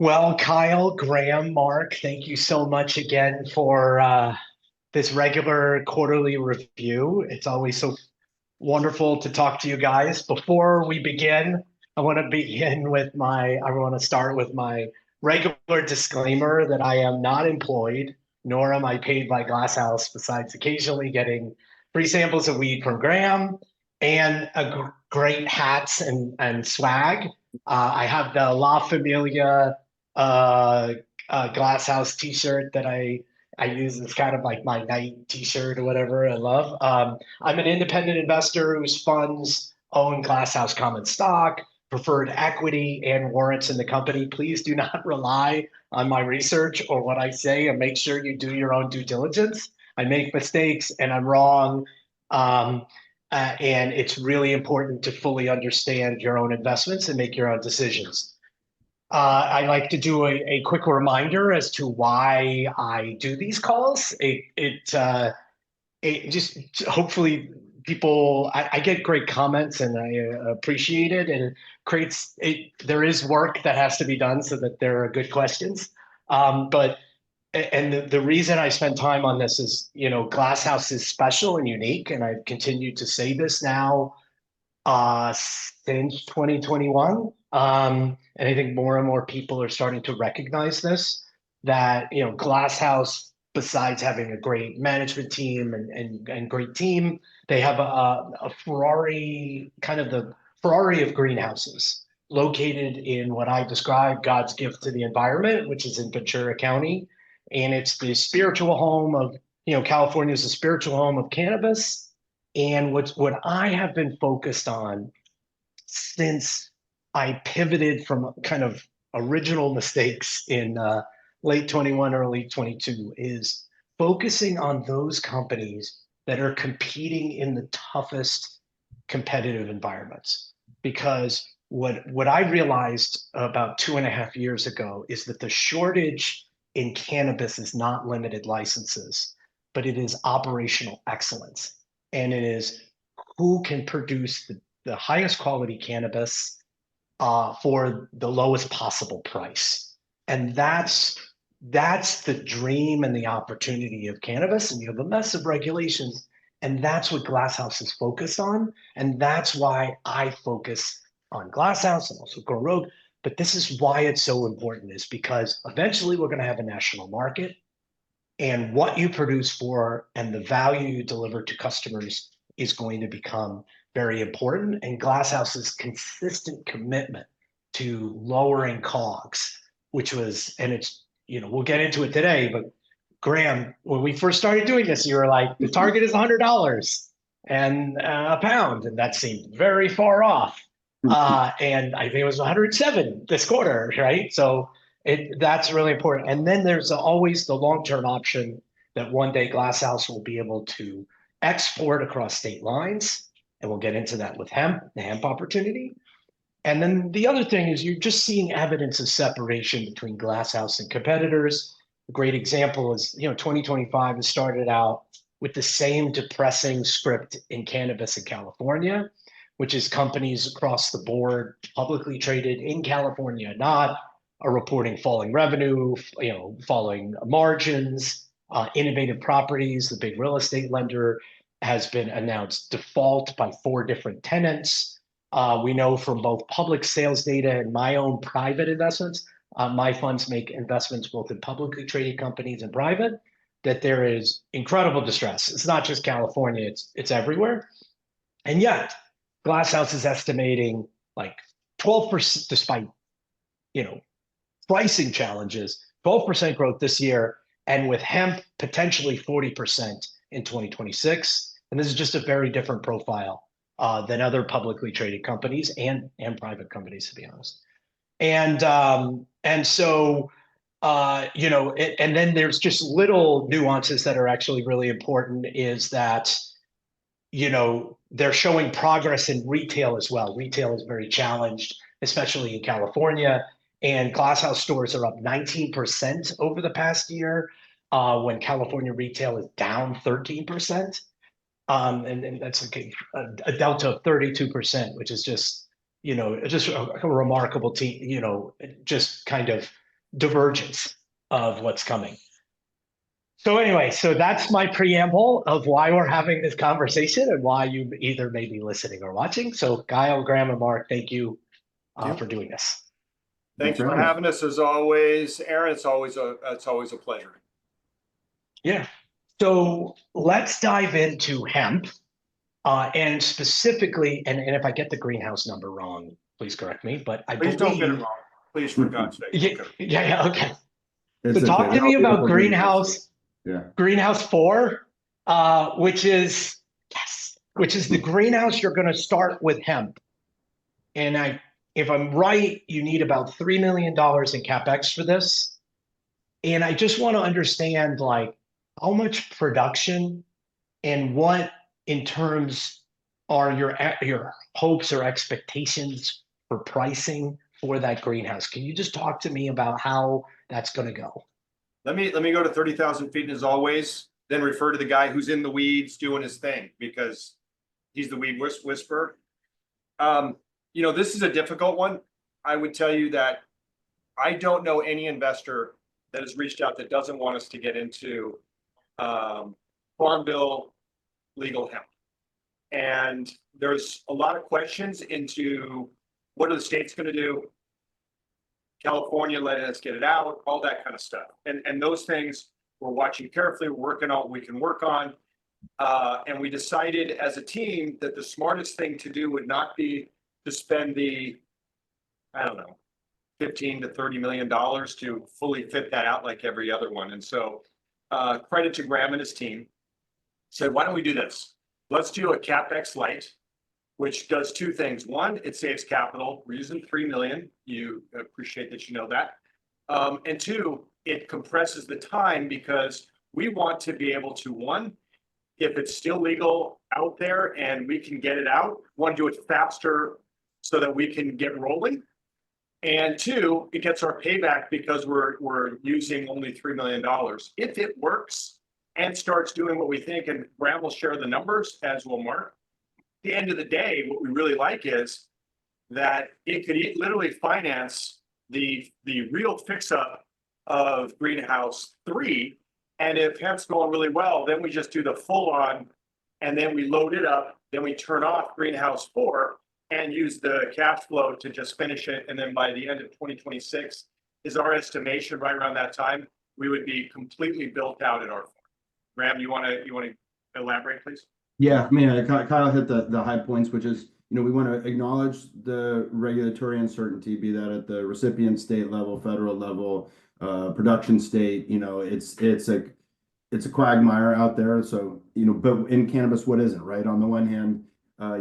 Well, Kyle, Graham, Mark, thank you so much again for this regular quarterly review. It's always so wonderful to talk to you guys. Before we begin, I want to start with my regular disclaimer that I am not employed, nor am I paid by Glass House, besides occasionally getting free samples of weed from Graham and great hats and swag. I have the La Familia uh, Glass House t-shirt that I use as kind of like my night t-shirt or whatever I love. I'm an independent investor whose funds own Glasshouse common stock, preferred equity, and warrants in the company. Please do not rely on my research or what I say, and make sure you do your own due diligence. I make mistakes and I'm wrong. Um, and it's really important to fully understand your own investments and make your own decisions. I like to do a quick reminder as to why I do these calls. It just hopefully people I get great comments and I appreciate it, and it creates it. There is work that has to be done so that there are good questions. But and the reason I spend time on this is, Glasshouse is special and unique, and I've continued to say this now since 2021. And I think more and more people are starting to recognize this, that, Glasshouse, besides having a great management team and great team, they have a Ferrari, kind of the Ferrari of greenhouses, located in what I describe God's gift to the environment, which is in Ventura County. And it's the spiritual home of, California is the spiritual home of cannabis. And what I have been focused on since I pivoted from kind of original mistakes in late 21, early 22 is focusing on those companies that are competing in the toughest competitive environments. Because what I realized about 2.5 years ago is that the shortage in cannabis is not limited licenses, but it is operational excellence. And it is who can produce the highest quality cannabis for the lowest possible price. And that's the dream and the opportunity of cannabis. And you have a mess of regulations. And that's what Glasshouse is focused on. And that's why I focus on Glasshouse and also Grow Rogue. But this is why it's so important, is because eventually we're going to have a national market, and what you produce for and the value you deliver to customers is going to become very important. And Glasshouse's consistent commitment to lowering COGS, which was, and it's, we'll get into it today, but Graham, when we first started doing this, you were like, the target is $100 and a pound, and that seemed very far off. And I think it was 107 this quarter, right? So that's really important. And then there's always the long-term option that one day Glasshouse will be able to export across state lines. And we'll get into that with hemp, the hemp opportunity. And then the other thing is you're just seeing evidence of separation between Glasshouse and competitors. A great example is, 2025 has started out with the same depressing script in cannabis in California, which is companies across the board, publicly traded in California, not, are reporting falling revenue, falling margins. Innovative Properties, the big real estate lender, has been announced default by 4 different tenants. We know from both public sales data and my own private investments, my funds make investments both in publicly traded companies and private, that there is incredible distress. It's not just California, it's everywhere. And yet, Glasshouse is estimating like 12%, despite, pricing challenges, 12% growth this year, and with hemp, potentially 40% in 2026. And this is just a very different profile than other publicly traded companies and private companies, to be honest. And so, and then there's just little nuances that are actually really important, is that, they're showing progress in retail as well. Retail is very challenged, especially in California. And Glasshouse stores are up 19% over the past year, when California retail is down 13%. And that's a delta of 32%, which is just, just a remarkable just kind of divergence of what's coming. So anyway, so that's my preamble of why we're having this conversation and why you either may be listening or watching. So Kyle, Graham, and Mark, thank you for doing this. Thanks for having us as always, Aaron. It's always a pleasure. Yeah. So let's dive into hemp, and specifically, and if I get the greenhouse number wrong, please correct me. But I Please don't get it wrong. Please, for God's sake. Okay. It's so talk to me about greenhouse 4, which is the greenhouse you're going to start with hemp. And if I'm right, you need about $3 million in CapEx for this. And I just want to understand, like, how much production and what in terms are your hopes or expectations for pricing for that greenhouse. Can you just talk to me about how that's going to go? Let me go to 30,000 feet, and as always, then refer to the guy who's in the weeds doing his thing, because he's the weed whisperer. This is a difficult one. I would tell you that I don't know any investor that has reached out that doesn't want us to get into Farm Bill legal hemp. And there's a lot of questions into what are the states going to do? California letting us get it out, all that kind of stuff. And those things we're watching carefully, we're working on what we can work on. And we decided as a team that the smartest thing to do would not be to spend the, I don't know, $15 to $30 million to fully fit that out like every other one. And so credit to Graham and his team, said, why don't we do this? Let's do a CapEx light, which does two things. One, it saves capital. We're using $3 million. You appreciate that you know that. And two, it compresses the time because we want to be able to, one, if it's still legal out there and we can get it out, want to do it faster so that we can get rolling. And two, it gets our payback because we're using only $3 million. If it works and starts doing what we think, and Graham will share the numbers, as will Mark. At the end of the day, what we really like is that it could literally finance the real fix-up of Greenhouse 3. And if hemp's going really well, then we just do the full-on, and then we load it up, then we turn off Greenhouse 4 and use the cash flow to just finish it. And then by the end of 2026 is our estimation. Right around that time, we would be completely built out at our farm. Graham, you want to elaborate, please? Yeah, I mean, Kyle hit the high points, which is, we want to acknowledge the regulatory uncertainty, be that at the recipient state level, federal level, production state. It's a quagmire out there. So, but in cannabis, what isn't, right? On the one hand,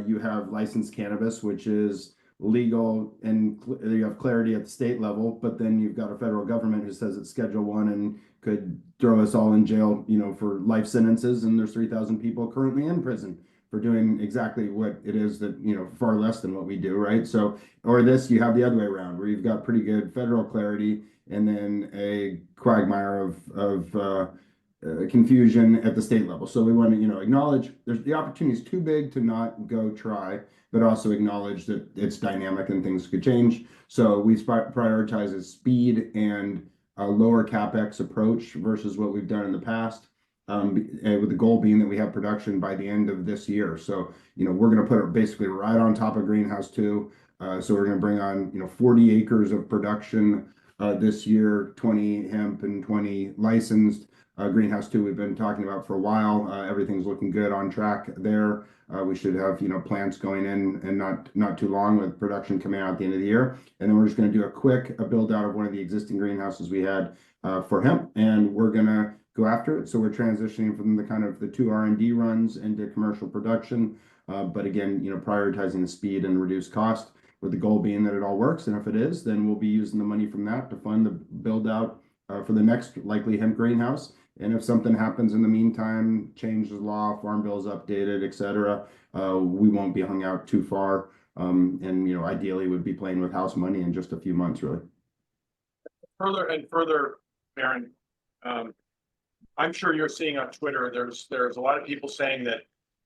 you have licensed cannabis, which is legal, and you have clarity at the state level, but then you've got a federal government who says it's Schedule 1 and could throw us all in jail, for life sentences. And there's 3,000 people currently in prison for doing exactly what it is that, far less than what we do, right? So, or this, you have the other way around, where you've got pretty good federal clarity and then a quagmire of confusion at the state level. So we want to, acknowledge the opportunity is too big to not go try, but also acknowledge that it's dynamic and things could change. So we prioritize speed and a lower CapEx approach versus what we've done in the past, with the goal being that we have production by the end of this year. So, we're going to put it basically right on top of Greenhouse 2. So we're going to bring on, 40 acres of production this year, 20 hemp and 20 licensed. Greenhouse 2 we've been talking about for a while. Everything's looking good, on track there. We should have plants going in and not too long, with production coming out at the end of the year. And then we're just going to do a quick build out of one of the existing greenhouses we had for hemp, and we're going to go after it. So we're transitioning from the two R&D runs into commercial production, but again, prioritizing the speed and reduce cost, with the goal being that it all works. And if it is, then we'll be using the money from that to fund the build out for the next likely hemp greenhouse. And if something happens in the meantime, change the law, Farm Bill's updated, etc., we won't be hung out too far. And ideally would be playing with house money in just a few months, really. Further, Aaron, I'm sure you're seeing on Twitter, there's a lot of people saying that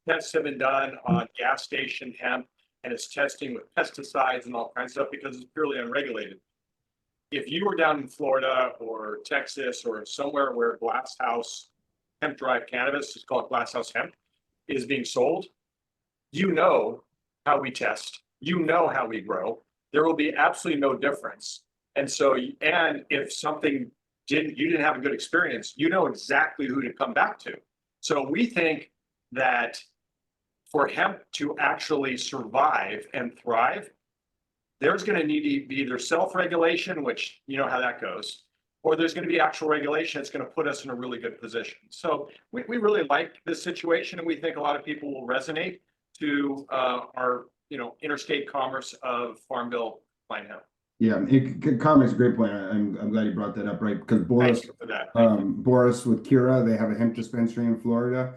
tests have been done on gas station hemp, and it's testing with pesticides and all kinds of stuff because it's purely unregulated. if you were down in Florida or Texas or somewhere where glass house hemp derived cannabis, is called glass house hemp, is being sold, you know how we test, you know how we grow. There will be absolutely no difference. And so, and if something you didn't have a good experience, you know exactly who to come back to. So we think that for hemp to actually survive and thrive, there's going to need to be either self-regulation, which you know how that goes, or there's going to be actual regulation that's going to put us in a really good position. So we really like this situation, and we think a lot of people will resonate to our interstate commerce of Farm Bill compliant hemp. Yeah, commerce is a great point. I'm glad you brought that up, right? Because Boris, Thank you for that. Boris with Kira, they have a hemp dispensary in Florida.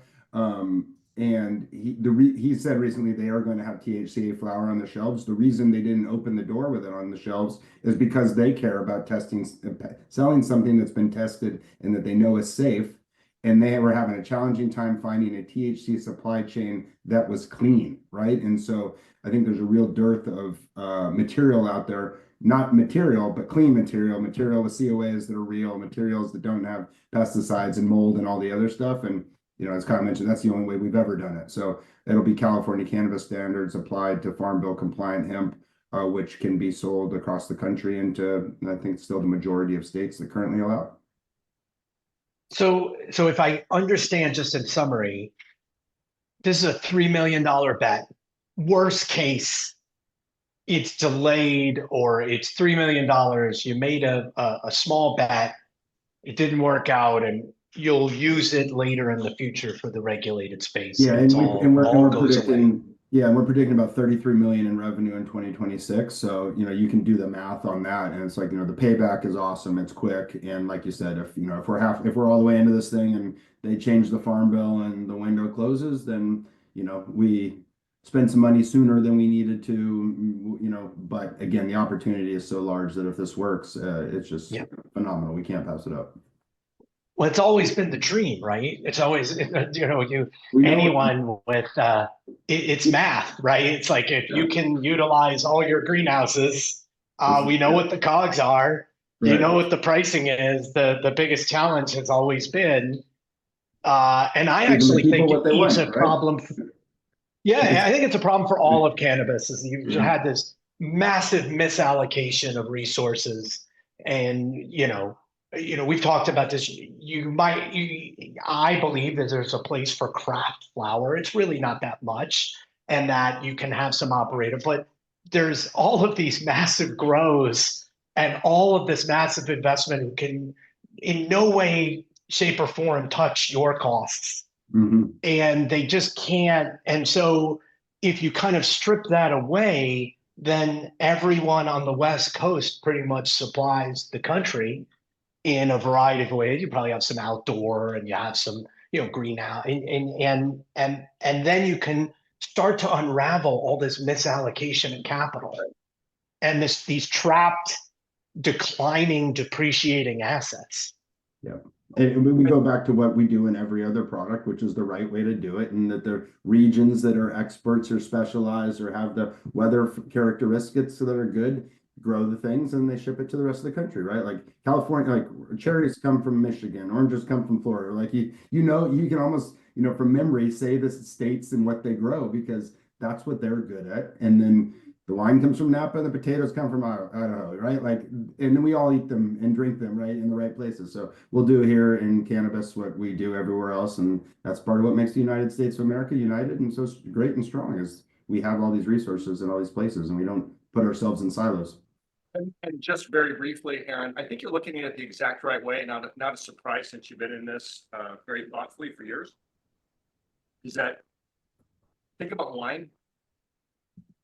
And he said recently they are going to have THCA flower on the shelves. The reason they didn't open the door with it on the shelves is because they care about selling something that's been tested and that they know is safe. And they were having a challenging time finding a THC supply chain that was clean, right? And so I think there's a real dearth of material out there, not material, but clean material with COAs that are real, materials that don't have pesticides and mold and all the other stuff. And as Kyle mentioned, that's the only way we've ever done it. So it'll be California cannabis standards applied to Farm Bill compliant hemp, which can be sold across the country into, I think, still the majority of states that currently allow it. So if I understand, just in summary, this is a $3 million bet. Worst case, it's delayed, or it's $3 million. You made a small bet, it didn't work out, and you'll use it later in the future for the regulated space. Yeah, and we're predicting. Yeah, we're predicting about 33 million in revenue in 2026. So you can do the math on that, and it's like the payback is awesome. It's quick, and like you said, if we're all the way into this thing and they change the Farm Bill and the window closes, then we spend some money sooner than we needed to. But again, the opportunity is so large that if this works, it's just phenomenal. We can't pass it up. Well, it's always been the dream, right? It's always, it's math, right? It's like if you can utilize all your greenhouses, we know what the cogs are, Right. You know what the pricing is. The biggest challenge has always been, and I actually think it's a problem. Yeah, I think it's a problem for all of cannabis, is you've had this massive misallocation of resources, and we've talked about this. I believe that there's a place for craft flower. It's really not that much, and that you can have some operator, but there's all of these massive grows and all of this massive investment can in no way, shape, or form touch your costs. Mm-hmm. And they just can't. And so if you kind of strip that away, then everyone on the West Coast pretty much supplies the country in a variety of ways. You probably have some outdoor, and you have some, greenhouse, and then you can start to unravel all this misallocation of capital and these trapped, declining, depreciating assets. Yeah. And we go back to what we do in every other product, which is the right way to do it, and that the regions that are experts or specialized or have the weather characteristics that are good grow the things and they ship it to the rest of the country, right? Like California, like cherries come from Michigan, oranges come from Florida. Like you can almost from memory say the states and what they grow because that's what they're good at. And then the wine comes from Napa, the potatoes come from Idaho, right? Like, and then we all eat them and drink them, right, in the right places. So we'll do here in cannabis what we do everywhere else, and that's part of what makes the United States of America united and so great and strong. Is we have all these resources in all these places, and we don't put ourselves in silos. And just very briefly, Aaron, I think you're looking at it the exact right way. Not a surprise since you've been in this very thoughtfully for years. Is that think about wine.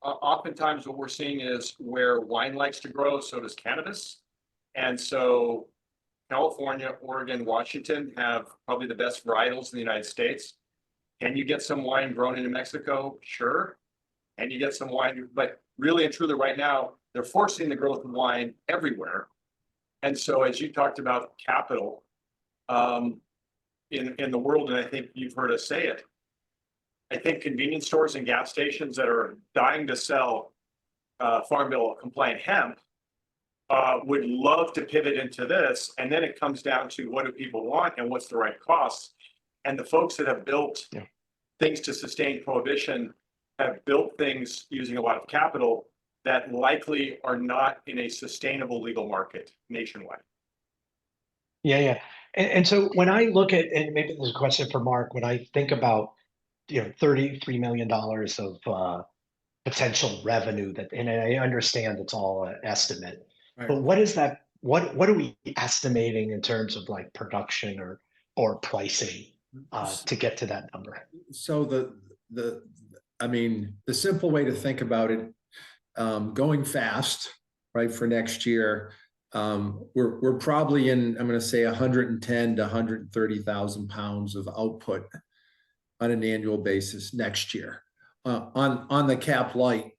Oftentimes what we're seeing is where wine likes to grow, so does cannabis. And so California, Oregon, Washington have probably the best varietals in the United States. Can you get some wine grown in New Mexico? Sure. And you get some wine, but really and truly right now, they're forcing the growth of wine everywhere. And so as you talked about capital in the world, and I think you've heard us say it, I think convenience stores and gas stations that are dying to sell Farm Bill compliant hemp would love to pivot into this. And then it comes down to what do people want and what's the right cost. And the folks that have built things to sustain prohibition have built things using a lot of capital that likely are not in a sustainable legal market nationwide. Yeah. And so when I look at, and maybe there's a question for Mark, when I think about, $33 million of potential revenue and I understand it's all an estimate, Right. but what is that? What are we estimating in terms of like production or pricing to get to that number? So the simple way to think about it, going fast, right, for next year, we're probably in, I'm going to say 110 to 130,000 pounds of output on an annual basis next year. On the cap light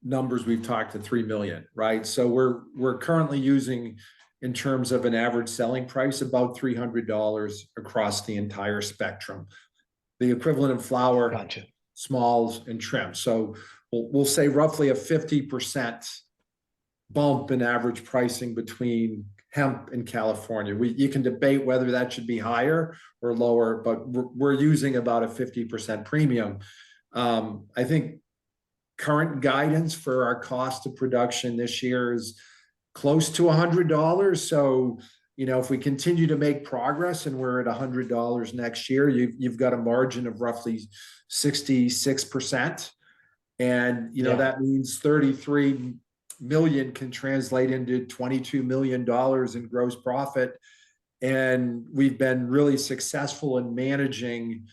numbers, we've talked to 3 million, right? So we're currently using, in terms of an average selling price, about $300 across the entire spectrum. The equivalent of flour, Gotcha. smalls, and trim. So we'll say roughly a 50% bump in average pricing between hemp in California. You can debate whether that should be higher or lower, but we're using about a 50% premium. I think current guidance for our cost of production this year is close to $100. So, if we continue to make progress and we're at $100 next year, you've got a margin of roughly 66%. And, that means 33 million can translate into $22 million in gross profit. And we've been really successful in managing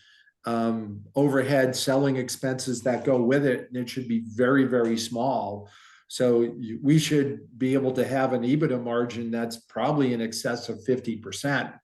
overhead selling expenses that go with it. And it should be very, very small. So we should be able to have an EBITDA margin that's probably in excess of 50%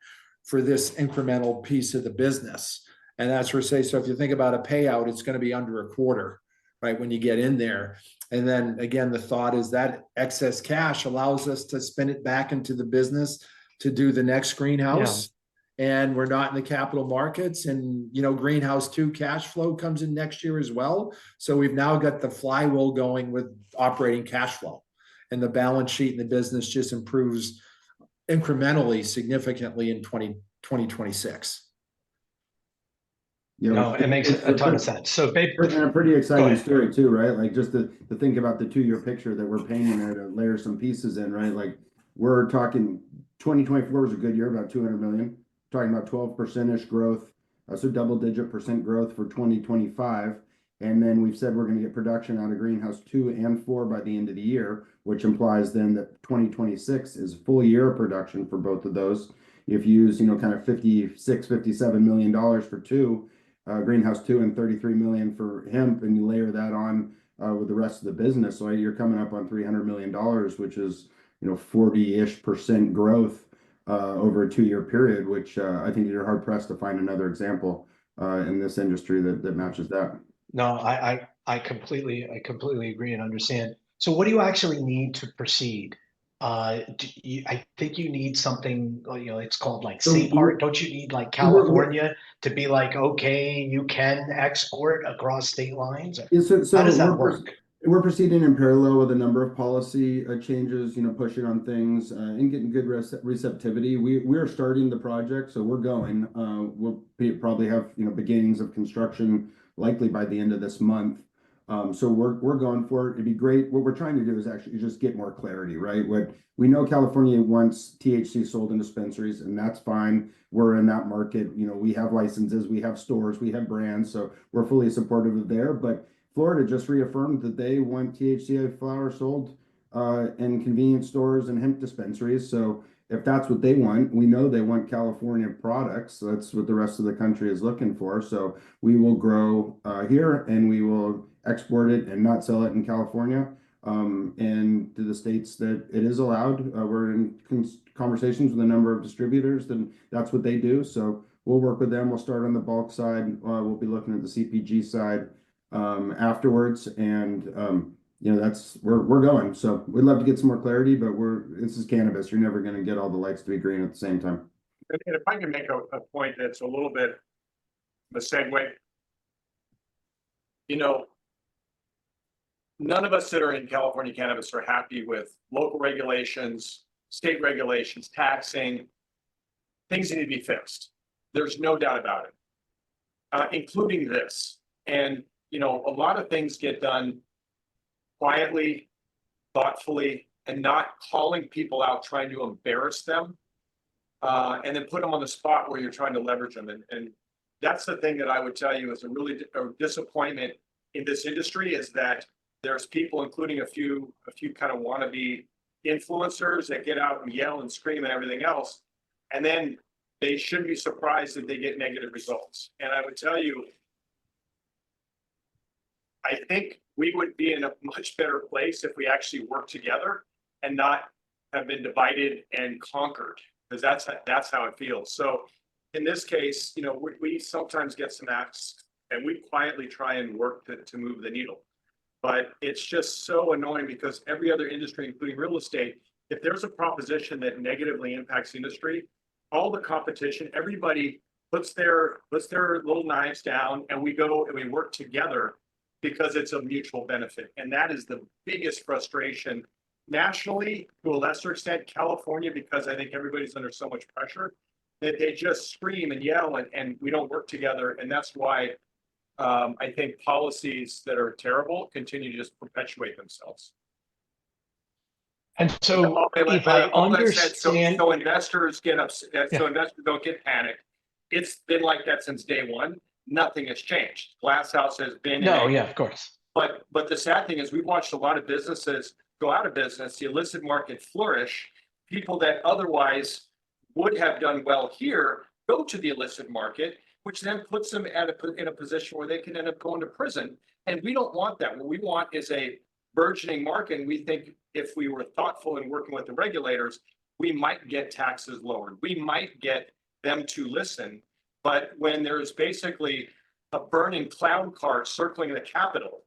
for this incremental piece of the business. And that's where say, so if you think about a payout, it's going to be under a quarter, right, when you get in there. And then again, the thought is that excess cash allows us to spin it back into the business to do the next greenhouse. And we're not in the capital markets, and greenhouse 2 cash flow comes in next year as well. So we've now got the flywheel going with operating cash flow, and the balance sheet in the business just improves incrementally significantly in 2026. No, it makes a ton of sense. So and a pretty exciting story too, right? Like just to think about the 2-year picture that we're painting there, to layer some pieces in, right? Like we're talking 2024 was a good year, about 200 million. Talking about 12% growth, so double-digit % growth for 2025. And then we've said we're going to get production out of greenhouse 2 and 4 by the end of the year, which implies then that 2026 is full year of production for both of those. If you use, kind of $57 million for greenhouse 2 and 33 million for hemp, and you layer that on with the rest of the business, so you're coming up on $300 million, which is 40-ish% growth over a 2-year period, which I think you're hard pressed to find another example in this industry that matches that. No, I completely agree and understand. So what do you actually need to proceed? I think you need something, it's called like safe harbor. Don't you need like California to be like, okay, you can export across state lines? Yeah, so how does that work? We're proceeding in parallel with a number of policy changes, pushing on things and getting good receptivity. We are starting the project, so we're going. We'll probably have beginnings of construction likely by the end of this month. So we're going for it. It'd be great. What we're trying to do is actually just get more clarity, right? What we know, California wants THC sold in dispensaries, and that's fine. We're in that market. We have licenses, we have stores, we have brands, so we're fully supportive of there. But Florida just reaffirmed that they want THC flower sold in convenience stores and hemp dispensaries. So if that's what they want, we know they want California products. So that's what the rest of the country is looking for. So we will grow here, and we will export it and not sell it in California and to the states that it is allowed. We're in conversations with a number of distributors, and that's what they do. So we'll work with them. We'll start on the bulk side. We'll be looking at the CPG side afterwards, and that's we're going. So we'd love to get some more clarity, but this is cannabis. You're never going to get all the lights to be green at the same time. And if I can make a point that's a little bit of a segue, none of us that are in California cannabis are happy with local regulations, state regulations, taxing. Things need to be fixed. There's no doubt about it, including this. And, you know, a lot of things get done quietly, thoughtfully, and not calling people out, trying to embarrass them, and then put them on the spot where you're trying to leverage them. And that's the thing that I would tell you is a disappointment in this industry, is that there's people, including a few kind of wannabe influencers, that get out and yell and scream and everything else. And then they shouldn't be surprised that they get negative results. And I would tell you, I think we would be in a much better place if we actually worked together and not have been divided and conquered, because that's how it feels. So in this case, you know, we sometimes get some asks and we quietly try and work to move the needle. But it's just so annoying, because every other industry, including real estate, if there's a proposition that negatively impacts the industry, all the competition, everybody puts their little knives down, and we go and we work together because it's a mutual benefit. And that is the biggest frustration nationally, to a lesser extent California, because I think everybody's under so much pressure that they just scream and yell, and we don't work together. And that's why I think policies that are terrible continue to just perpetuate themselves. And so if I understand, so investors get upset, so investors don't get panicked. It's been like that since day one. Nothing has changed. Glass House has been. No, yeah, of course. But the sad thing is, we've watched a lot of businesses go out of business, the illicit market flourish. People that otherwise would have done well here go to the illicit market, which then puts them in a position where they can end up going to prison. And we don't want that. What we want is a burgeoning market. And we think if we were thoughtful in working with the regulators, we might get taxes lowered. We might get them to listen. But when there's basically a burning cloud car circling the Capitol,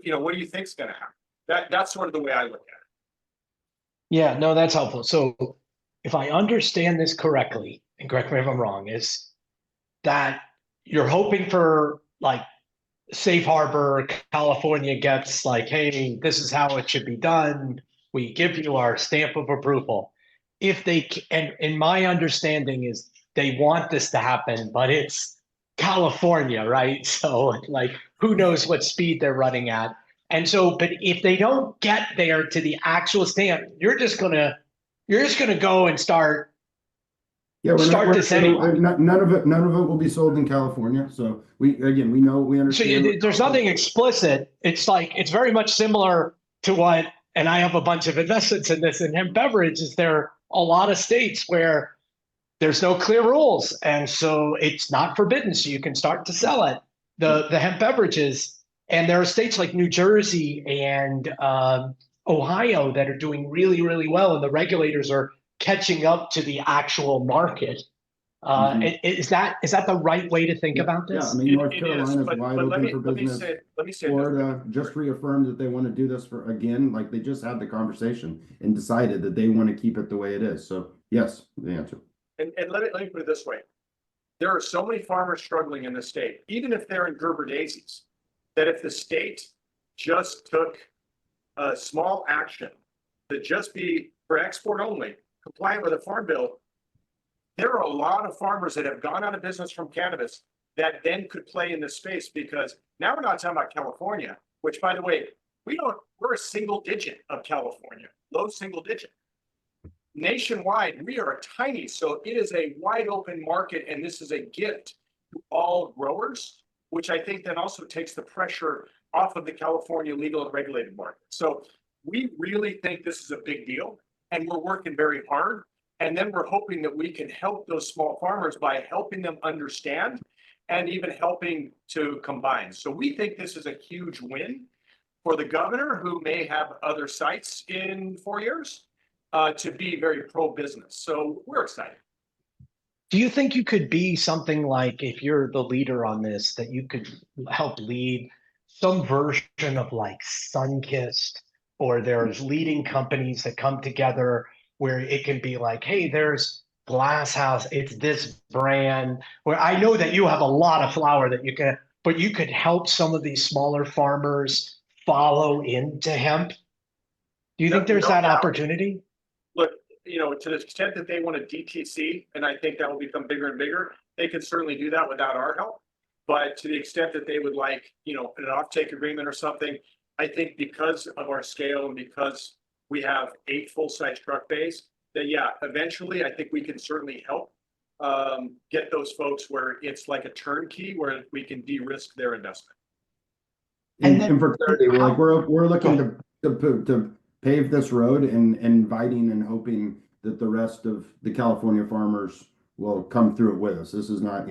you know, what do you think is going to happen? That's sort of the way I look at it. Yeah, no, that's helpful. So if I understand this correctly, and correct me if I'm wrong, is that you're hoping for like safe harbor, California gets like, hey, this is how it should be done. We give you our stamp of approval. If they, and my understanding is they want this to happen, but it's California, right? So like, who knows what speed they're running at. And so, but if they don't get there to the actual stamp, you're just gonna go and start. Yeah, this anyway. None of it will be sold in California. So we understand. So there's nothing explicit. It's like, it's very much similar to what, and I have a bunch of investments in this, in hemp beverages. There are a lot of states where there's no clear rules, and so it's not forbidden. So you can start to sell it, the hemp beverages. And there are states like New Jersey and Ohio that are doing really, really well, and the regulators are catching up to the actual market. Is that the right way to think about this? Yeah, I mean, North Carolina is wide open for business. Let me say Florida just reaffirmed that they want to do this again, like they just had the conversation and decided that they want to keep it the way it is. So yes, the answer. And let me put it this way. There are so many farmers struggling in the state, even if they're in Gerber daisies, that if the state just took a small action to just be for export only, compliant with the Farm Bill, there are a lot of farmers that have gone out of business from cannabis that then could play in this space, because now we're not talking about California, which, by the way, we're a single digit of California, low single digit. Nationwide, we are tiny, so it is a wide open market, and this is a gift to all growers, which I think then also takes the pressure off of the California legal and regulated market. So we really think this is a big deal, and we're working very hard. And then we're hoping that we can help those small farmers by helping them understand and even helping to combine. So we think this is a huge win for the governor, who may have other sites in 4 years, to be very pro-business. So we're excited. Do you think you could be something like, if you're the leader on this, that you could help lead some version of like Sunkist, or there's leading companies that come together where it can be like, hey, there's Glass House, it's this brand, where I know that you have a lot of flower that you can, but you could help some of these smaller farmers follow into hemp? Do you think No- there's no that doubt. opportunity? Look, to the extent that they want to DTC, and I think that will become bigger and bigger, they can certainly do that without our help. But to the extent that they would like, an offtake agreement or something, I think because of our scale and because we have 8 full-size truck bays, that yeah, eventually I think we can certainly help get those folks where it's like a turnkey where we can de-risk their investment. And then- And for clarity, we're looking Go to pave this road and inviting and hoping that the rest of the California farmers will come through it with us. This is not,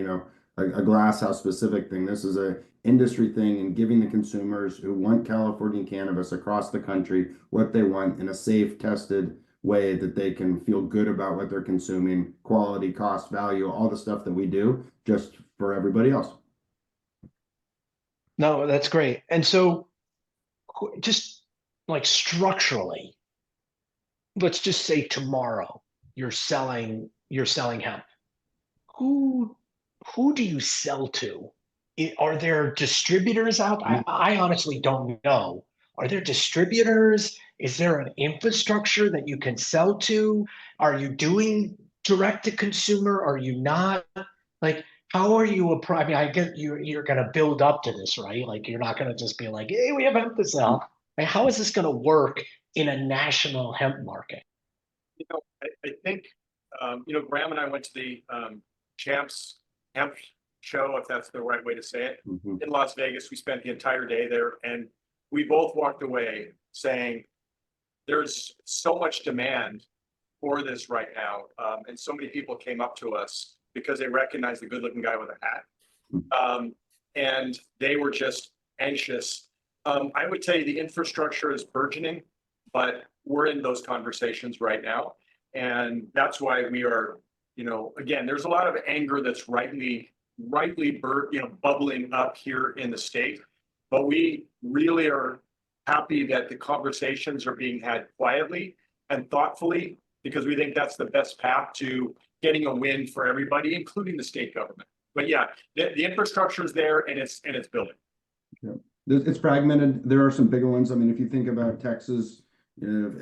a glass house specific thing. This is a industry thing, and giving the consumers who want California cannabis across the country what they want in a safe, tested way that they can feel good about what they're consuming, quality, cost, value, all the stuff that we do, just for everybody else. No, that's great. And so just like structurally, let's just say tomorrow you're selling hemp. Who do you sell to? Are there distributors out? I honestly don't know. Are there distributors? Is there an infrastructure that you can sell to? Are you doing direct to consumer? Are you not? Like, how are you I mean, I get you're going to build up to this, right? Like, you're not going to just be like, hey, we have hemp to sell. Like, how is this going to work in a national hemp market? I think, Graham and I went to the Champs Hemp Show, if that's the right way to say it, in Las Vegas. We spent the entire day there, and we both walked away saying there's so much demand for this right now. And so many people came up to us because they recognized the good-looking guy with a hat. And they were just anxious. I would tell you the infrastructure is burgeoning, but we're in those conversations right now. And that's why we are, again, there's a lot of anger that's rightly bubbling up here in the state. But we really are happy that the conversations are being had quietly and thoughtfully, because we think that's the best path to getting a win for everybody, including the state government. But yeah, the infrastructure is there, and it's building. Yeah. It's fragmented. There are some bigger ones. I mean, if you think about Texas,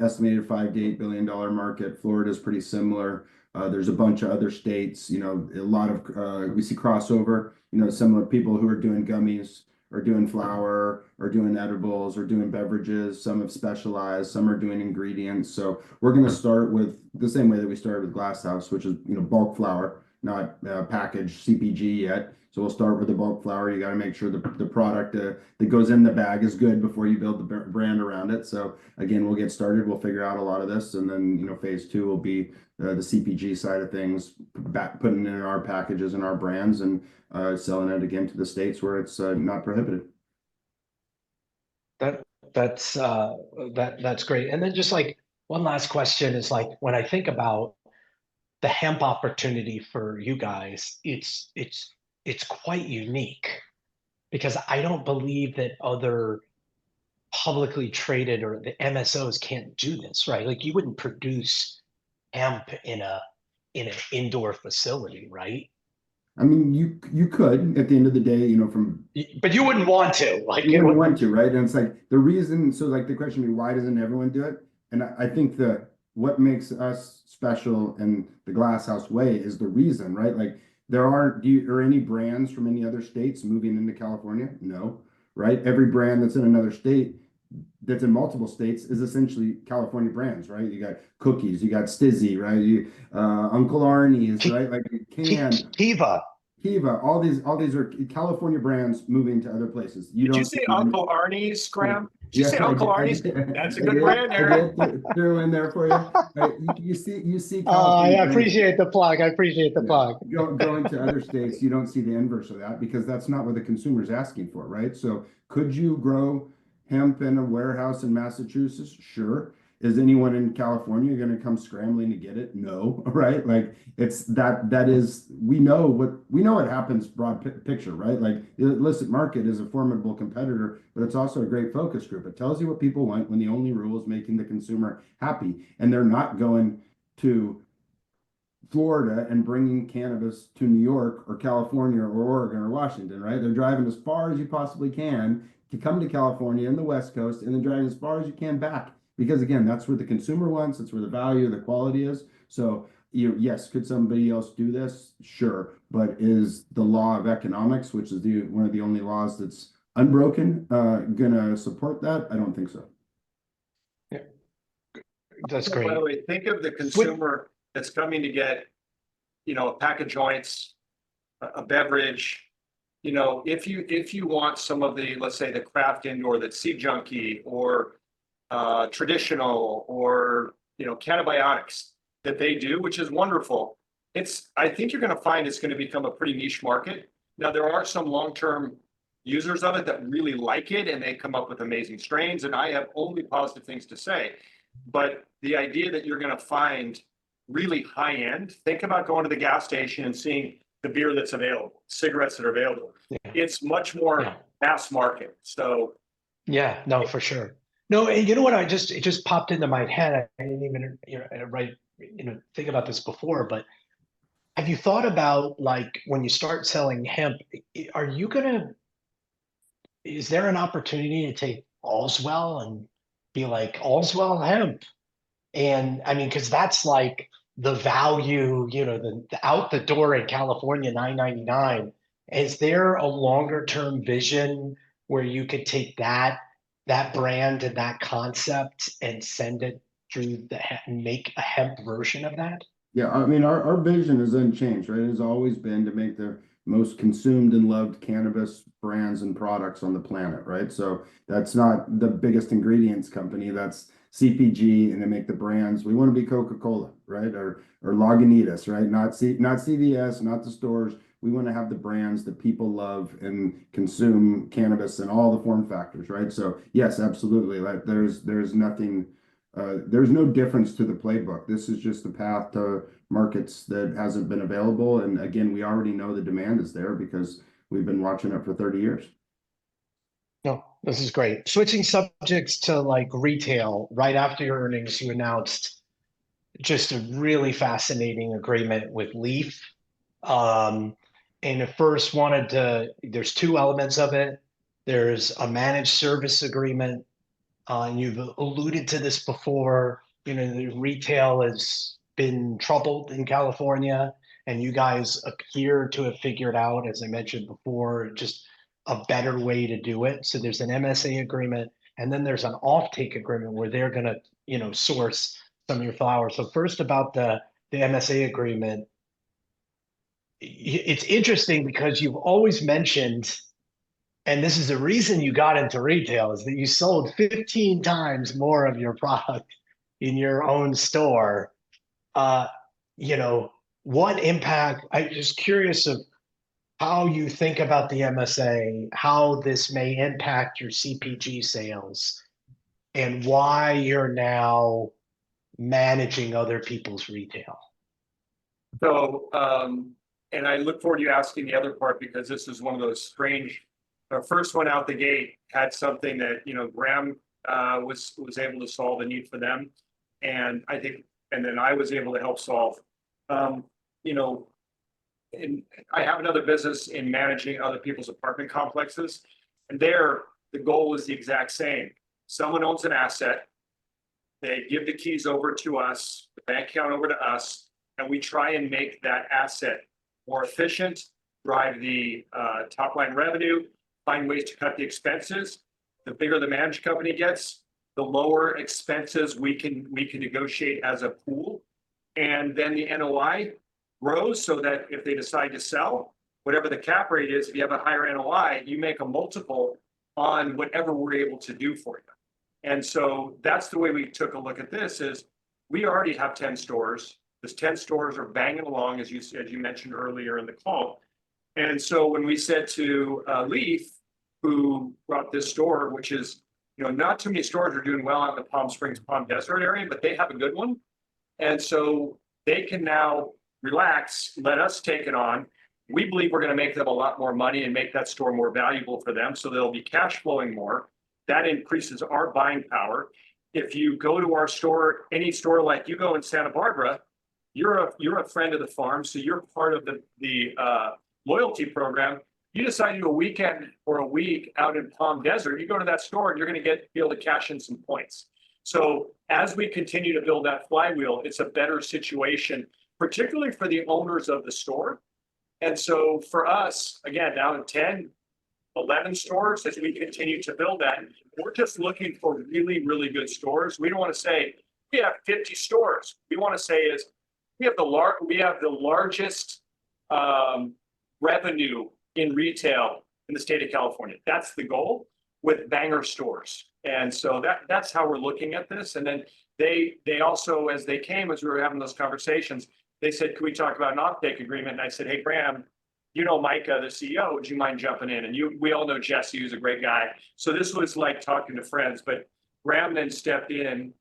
estimated $5 to $8 billion market. Florida is pretty similar. There's a bunch of other states. A lot of we see crossover. Similar people who are doing gummies, or doing flour, or doing edibles, or doing beverages. Some have specialized. Some are doing ingredients. So we're going to start with the same way that we started with Glass House, which is bulk flour, not packaged CPG yet. So we'll start with the bulk flour. You got to make sure the product that goes in the bag is good before you build the brand around it. So again, we'll get started. We'll figure out a lot of this, and then phase 2 will be the CPG side of things, putting it in our packages and our brands, and selling it again to the states where it's not prohibited. That's great. And then just like one last question is, like, when I think about the hemp opportunity for you guys, it's quite unique, because I don't believe that other publicly traded or the MSOs can't do this, right? Like, you wouldn't produce hemp in an indoor facility, right? I mean, you could, at the end of the day, But you wouldn't want to, like, you wouldn't want to, right? And it's like the reason. So like the question would be, why doesn't everyone do it? And I think what makes us special in the Glass House way is the reason, right? Like, there aren't any brands from any other states moving into California? No, right? Every brand that's in another state, that's in multiple states, is essentially California brands, right? You got Cookies, you got Stizzy, right? Uncle Arnie's, right? Like Kiva, all these are California brands moving to other places. Did you say Uncle Arnie's, Graham? Did you say Uncle Arnie's? That's a good brand there. Throw in there for you. Right? You see. I appreciate the plug. Going to other states, you don't see the inverse of that, because that's not what the consumer is asking for, right? So could you grow hemp in a warehouse in Massachusetts? Sure. Is anyone in California going to come scrambling to get it? No, right? Like, it's that is, we know what happens, broad picture, right? Like, the illicit market is a formidable competitor, but it's also a great focus group. It tells you what people want when the only rule is making the consumer happy, and they're not going to Florida and bringing cannabis to New York or California or Oregon or Washington, right? They're driving as far as you possibly can, to come to California and the West Coast and then driving as far as you can back. Because again, that's where the consumer wants, it's where the value, the quality is. So yes, could somebody else do this? Sure. But is the law of economics, which is one of the only laws that's unbroken, gonna support that? I don't think so. That's By the great. way, think of the consumer that's coming to get, a pack of joints, a beverage. If you want some of the, let's say, the craft indoor that's sea junkie or traditional or cannabiotics that they do, which is wonderful. I think you're going to find it's going to become a pretty niche market. Now there are some long-term users of it that really like it and they come up with amazing strains, and I have only positive things to say. But the idea that you're going to find really high end, think about going to the gas station and seeing the beer that's available, cigarettes that are available. Yeah. It's much more mass market. So yeah, no, for sure. No, and you know what? It just popped into my head. I didn't even think about this before, but have you thought about, like, when you start selling hemp, is there an opportunity to take Allswell and be like Allswell hemp? And I mean, because that's like the value, the out the door in California, $9.99. Is there a longer term vision where you could take that brand and that concept and send it through and make a hemp version of that? Yeah, I mean, our vision is unchanged, right? It has always been to make the most consumed and loved cannabis brands and products on the planet, right? So that's not the biggest ingredients company, that's CPG, and they make the brands. We want to be Coca-Cola, right? Or Lagunitas, right? Not CVS, not the stores. We want to have the brands that people love and consume cannabis in all the form factors, right? So yes, absolutely. Like there's nothing. There's no difference to the playbook. This is just the path to markets that hasn't been available. And again, we already know the demand is there because we've been watching it for 30 years. No, this is great. Switching subjects to like retail, right after your earnings, you announced just a really fascinating agreement with Leaf. And at first there's two elements of it. There's a managed service agreement. And you've alluded to this before, the retail has been troubled in California, and you guys appear to have figured out, as I mentioned before, just a better way to do it. So there's an MSA agreement, and then there's an offtake agreement where they're going to, source some of your flowers. So first about the MSA agreement, it's interesting because you've always mentioned, and this is the reason you got into retail, is that you sold 15 times more of your product in your own store. What impact? I'm just curious of how you think about the MSA, how this may impact your CPG sales, and why you're now managing other people's retail. So, and I look forward to you asking the other part, because this is one of those strange. Our first one out the gate had something that Graham was able to solve a need for them, and then I was able to help solve. And I have another business in managing other people's apartment complexes, and there the goal is the exact same. Someone owns an asset, they give the keys over to us, the bank account over to us, and we try and make that asset more efficient, drive the top line revenue, find ways to cut the expenses. The bigger the managed company gets, the lower expenses we can negotiate as a pool. And then the NOI grows, so that if they decide to sell, whatever the cap rate is, if you have a higher NOI, you make a multiple on whatever we're able to do for you. And so that's the way we took a look at this. Is we already have 10 stores. Those 10 stores are banging along, as you mentioned earlier in the call. And so when we said to Leaf, who brought this store, which is, not too many stores are doing well out in the Palm Springs, Palm Desert area, but they have a good one. And so they can now relax, let us take it on. We believe we're going to make them a lot more money and make that store more valuable for them. So they'll be cash flowing more. That increases our buying power. If you go to our store, any store like you go in Santa Barbara, you're a friend of the farm. So you're part of the loyalty program. You decide to do a weekend or a week out in Palm Desert, you go to that store and you're going to be able to cash in some points. So as we continue to build that flywheel, it's a better situation, particularly for the owners of the store. And so for us, again, now in 10, 11 stores, as we continue to build that, we're just looking for really, really good stores. We don't want to say we have 50 stores. We want to say is we have the largest revenue in retail in the state of California. That's the goal with banger stores. And so that's how we're looking at this. And then they also, as we were having those conversations, they said, "Can we talk about an offtake agreement?" And I said, "Hey, Graham, you know Micah, the CEO, would you mind jumping in?" And we all know Jesse, who's a great guy. So this was like talking to friends, but Graham then stepped in.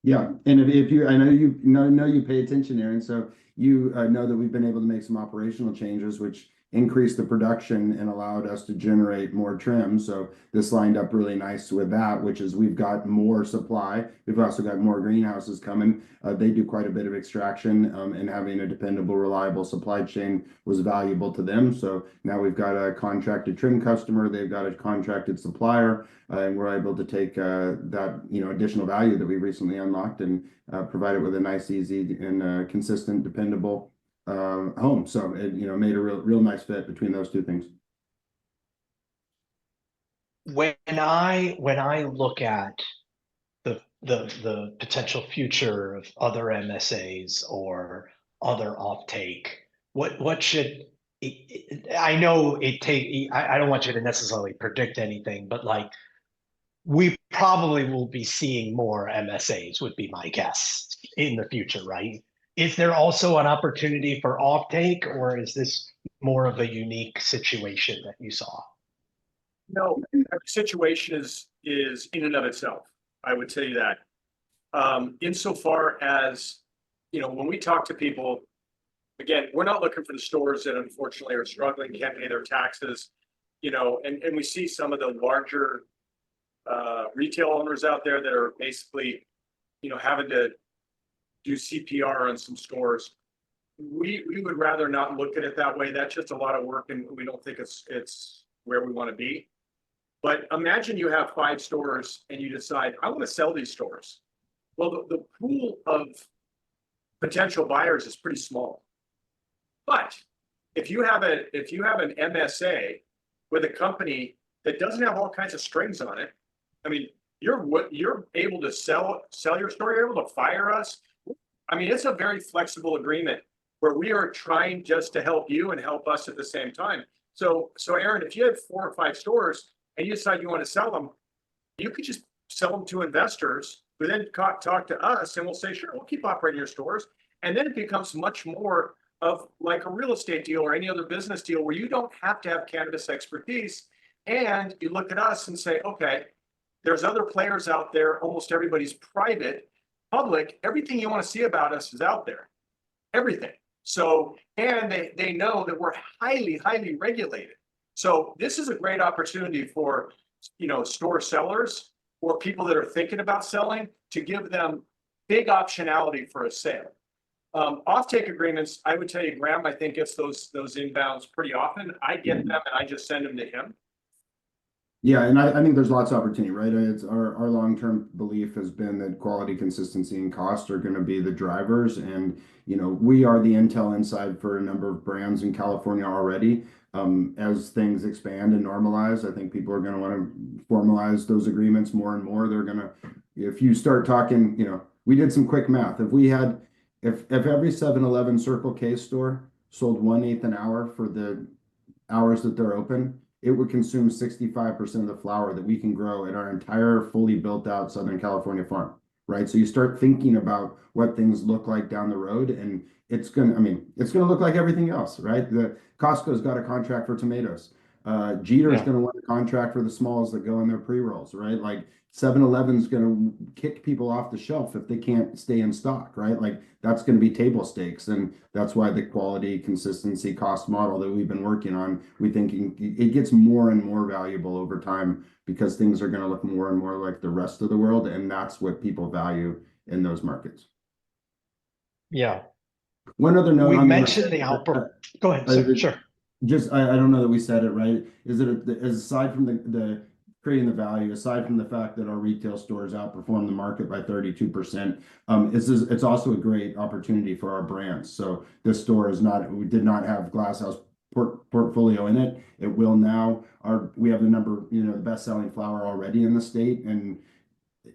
Yeah, and if you, I know you pay attention, Aaron, so you know that we've been able to make some operational changes, which increased the production and allowed us to generate more trim. So this lined up really nice with that, which is we've got more supply. We've also got more greenhouses coming. They do quite a bit of extraction, and having a dependable, reliable supply chain was valuable to them. So now we've got a contracted trim customer. They've got a contracted supplier, and we're able to take that additional value that we recently unlocked and provide it with a nice, easy, and consistent, dependable home. So it made a real nice fit between those two things. When I look at the potential future of other MSAs or other offtake, what should I know it take? I don't want you to necessarily predict anything, but like we probably will be seeing more MSAs, would be my guess, in the future, right? Is there also an opportunity for offtake, or is this more of a unique situation that you saw? No, every situation is in and of itself. I would tell you that. Insofar as, when we talk to people, again, we're not looking for the stores that unfortunately are struggling, can't pay their taxes, and we see some of the larger retail owners out there that are basically, having to do CPR on some stores. We would rather not look at it that way. That's just a lot of work, and we don't think it's where we want to be. But imagine you have 5 stores and you decide, I want to sell these stores. Well, the pool of potential buyers is pretty small. But if you have an MSA with a company that doesn't have all kinds of strings on it, I mean, you're able to sell your store, you're able to fire us. I mean, it's a very flexible agreement where we are trying just to help you and help us at the same time. So Aaron, if you have 4 or 5 stores and you decide you want to sell them, you could just sell them to investors who then talk to us, and we'll say, sure, we'll keep operating your stores. And then it becomes much more of like a real estate deal or any other business deal where you don't have to have cannabis expertise. And you look at us and say, okay, there's other players out there. Almost everybody's private, public. Everything you want to see about us is out there. Everything. So, and they know that we're highly, highly regulated. So this is a great opportunity for, store sellers or people that are thinking about selling to give them big optionality for a sale. Offtake agreements, I would tell you, Graham, I think gets those inbounds pretty often. I get them and I just send them to him. Yeah, and I think there's lots of opportunity, right? It's our long-term belief has been that quality, consistency, and cost are going to be the drivers. And, we are the intel inside for a number of brands in California already. As things expand and normalize, I think people are going to want to formalize those agreements more and more. They're going to, if you start talking, we did some quick math. If every 7-Eleven Circle K store sold 1/8 an hour for the hours that they're open, it would consume 65% of the flower that we can grow at our entire fully built out Southern California farm, right? So you start thinking about what things look like down the road, and it's gonna look like everything else, right? The Costco's got a contract for tomatoes. Jeter's gonna want a contract for the smalls that go in their pre-rolls, right? Like 7-Eleven's gonna kick people off the shelf if they can't stay in stock, right? Like that's gonna be table stakes, and that's why the quality, consistency, cost model that we've been working on, we think it gets more and more valuable over time because things are gonna look more and more like the rest of the world, and that's what people value in those markets. Yeah. One other note. We mentioned the output. Go ahead. Sure. Just, I don't know that we said it right. Is it, aside from the creating the value, aside from the fact that our retail stores outperform the market by 32%, it's also a great opportunity for our brands. So this store is not, we did not have Glass House portfolio in it. It will now. We have the best-selling flower already in the state and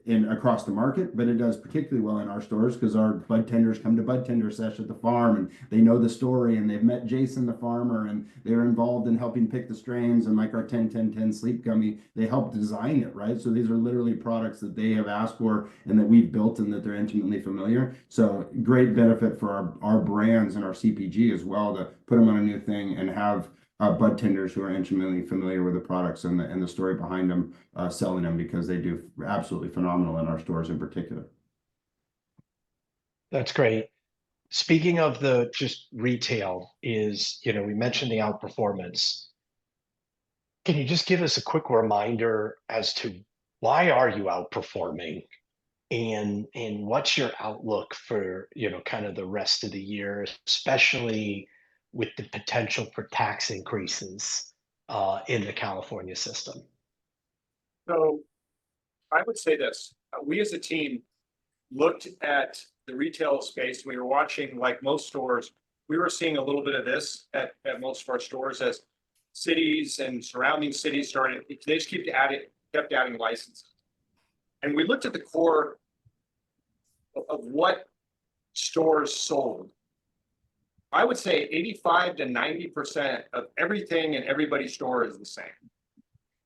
in across the market, but it does particularly well in our stores because our bud tenders come to bud tender sesh at the farm and they know the story and they've met Jason the farmer and they're involved in helping pick the strains, and like our 10-10-10 sleep gummy, they helped design it, right? So these are literally products that they have asked for and that we've built and that they're intimately familiar. So great benefit for our brands and our CPG as well to put them on a new thing and have bud tenders who are intimately familiar with the products and the story behind them, selling them, because they do absolutely phenomenal in our stores in particular. That's great. Speaking of the just retail is, we mentioned the outperformance. Can you just give us a quick reminder as to why are you outperforming and what's your outlook for, kind of the rest of the year, especially with the potential for tax increases in the California system? So I would say this, we as a team looked at the retail space. We were watching, like most stores, we were seeing a little bit of this at most of our stores as cities and surrounding cities they just kept adding licenses. And we looked at the core of what stores sold. I would say 85 to 90% of everything in everybody's store is the same.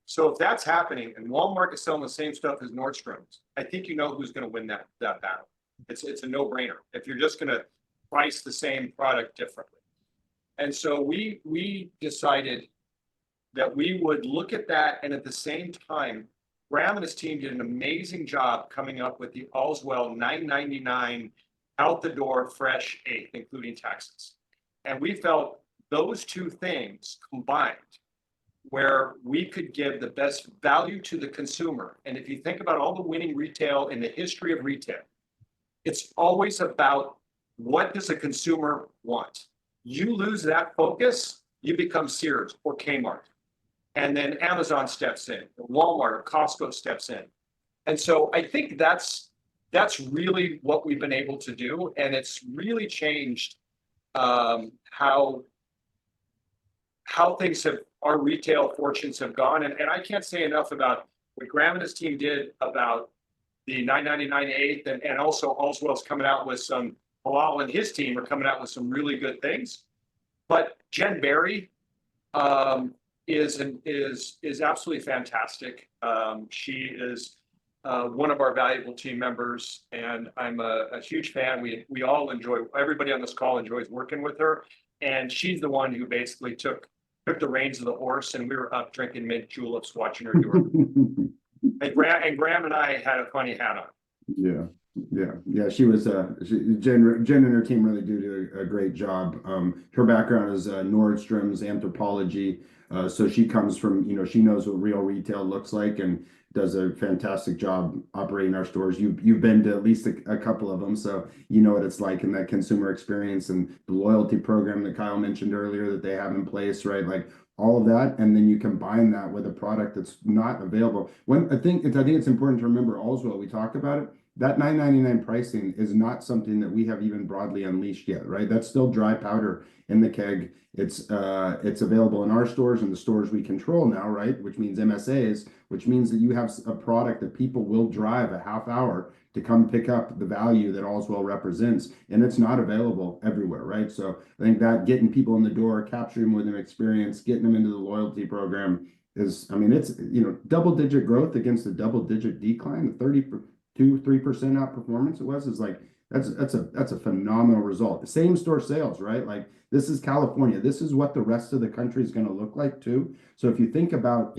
So if that's happening and Walmart is selling the same stuff as Nordstrom's, I think you know who's going to win that battle. It's a no-brainer if you're just going to price the same product differently. And so we decided that we would look at that, and at the same time, Graham and his team did an amazing job coming up with the Allswell $9.99 out the door fresh eighth, including taxes. And we felt those two things combined where we could give the best value to the consumer. And if you think about all the winning retail in the history of retail, it's always about what does a consumer want? You lose that focus, you become Sears or Kmart. And then Amazon steps in, Walmart or Costco steps in. And so I think that's really what we've been able to do. And it's really changed how things our retail fortunes have gone. And I can't say enough about what Graham and his team did about the $9.99 eighth, and also Allswell's coming out with some, Bilal and his team are coming out with some really good things. But Jen Berry is absolutely fantastic. She is one of our valuable team members, and I'm a huge fan. We all enjoy, everybody on this call enjoys working with her, and she's the one who basically took the reins of the horse, and we were up drinking mint juleps watching her do her. and Graham and I had a funny hat on. Yeah. She was Jen and her team really do a great job. Her background is Nordstrom's anthropology. So she comes from, she knows what real retail looks like and does a fantastic job operating our stores. You've been to at least a couple of them, so you know what it's like in that consumer experience and the loyalty program that Kyle mentioned earlier that they have in place, right? Like all of that, and then you combine that with a product that's not available. I think it's important to remember Allswell, we talked about it. That $9.99 pricing is not something that we have even broadly unleashed yet, right? That's still dry powder in the keg. It's available in our stores and the stores we control now, right? Which means MSAs, which means that you have a product that people will drive a half hour to come pick up the value that Allswell represents, and it's not available everywhere, right? So I think that getting people in the door, capturing them with an experience, getting them into the loyalty program is, it's double-digit growth against a double-digit decline, 32-3% outperformance. It was like that's a phenomenal result. The same store sales, right? Like this is California. This is what the rest of the country is going to look like too. So if you think about,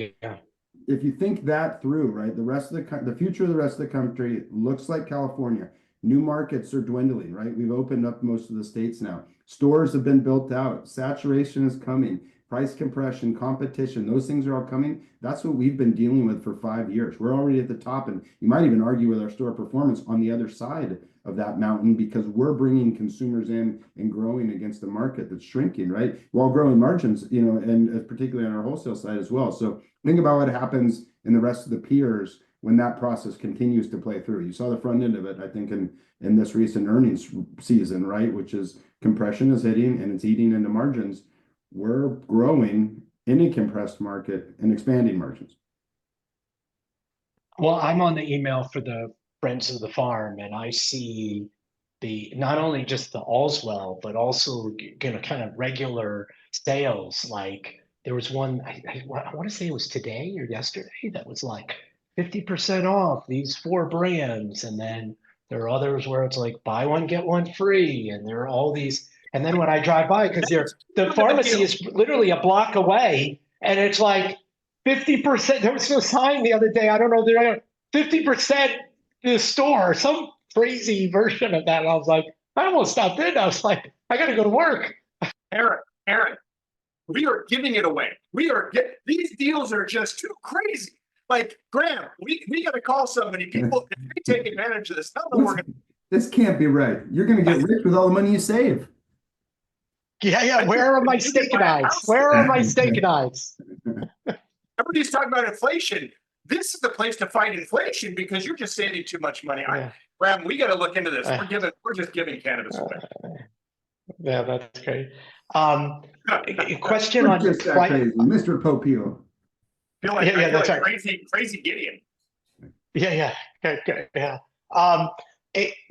if you think that through, right, the future of the rest of the country looks like California. New markets are dwindling, right? We've opened up most of the states now. Stores have been built out. Saturation is coming. price compression, competition, those things are all coming. That's what we've been dealing with for 5 years. We're already at the top, and you might even argue with our store performance on the other side of that mountain because we're bringing consumers in and growing against the market that's shrinking, right? While growing margins, you know, and particularly on our wholesale side as well. So think about what happens in the rest of the peers when that process continues to play through. You saw the front end of it, I think, in this recent earnings season, right? Which is compression is hitting and it's eating into margins. We're growing in a compressed market and expanding margins. Well, I'm on the email for the Friends of the Farm, and I see the not only just the Allswell, but also kind of regular sales. Like there was one, I want to say it was today or yesterday, that was like 50% off these 4 brands, and then there are others where it's like buy one get one free, and there are all these. And then when I drive by, because the pharmacy is literally a block away, and it's like 50%. There was no sign the other day. I don't know. They're 50% in the store, some crazy version of that. And I was like, I almost stopped in. I was like, I got to go to work. Aaron, we are giving it away. These deals are just too crazy. Like, Graham, we got to call somebody. People, if they take advantage of this, This can't be right. You're going to get rich with all the money you save. Yeah. Where are my steak knives? Where are my steak knives? Everybody's talking about inflation. This is the place to fight inflation because you're just saving too much money. Yeah. Graham, we got to look into this. We're just giving cannabis away. Yeah, that's great. Question on just that crazy, Mr. Popio. That's right. Crazy Gideon. Yeah.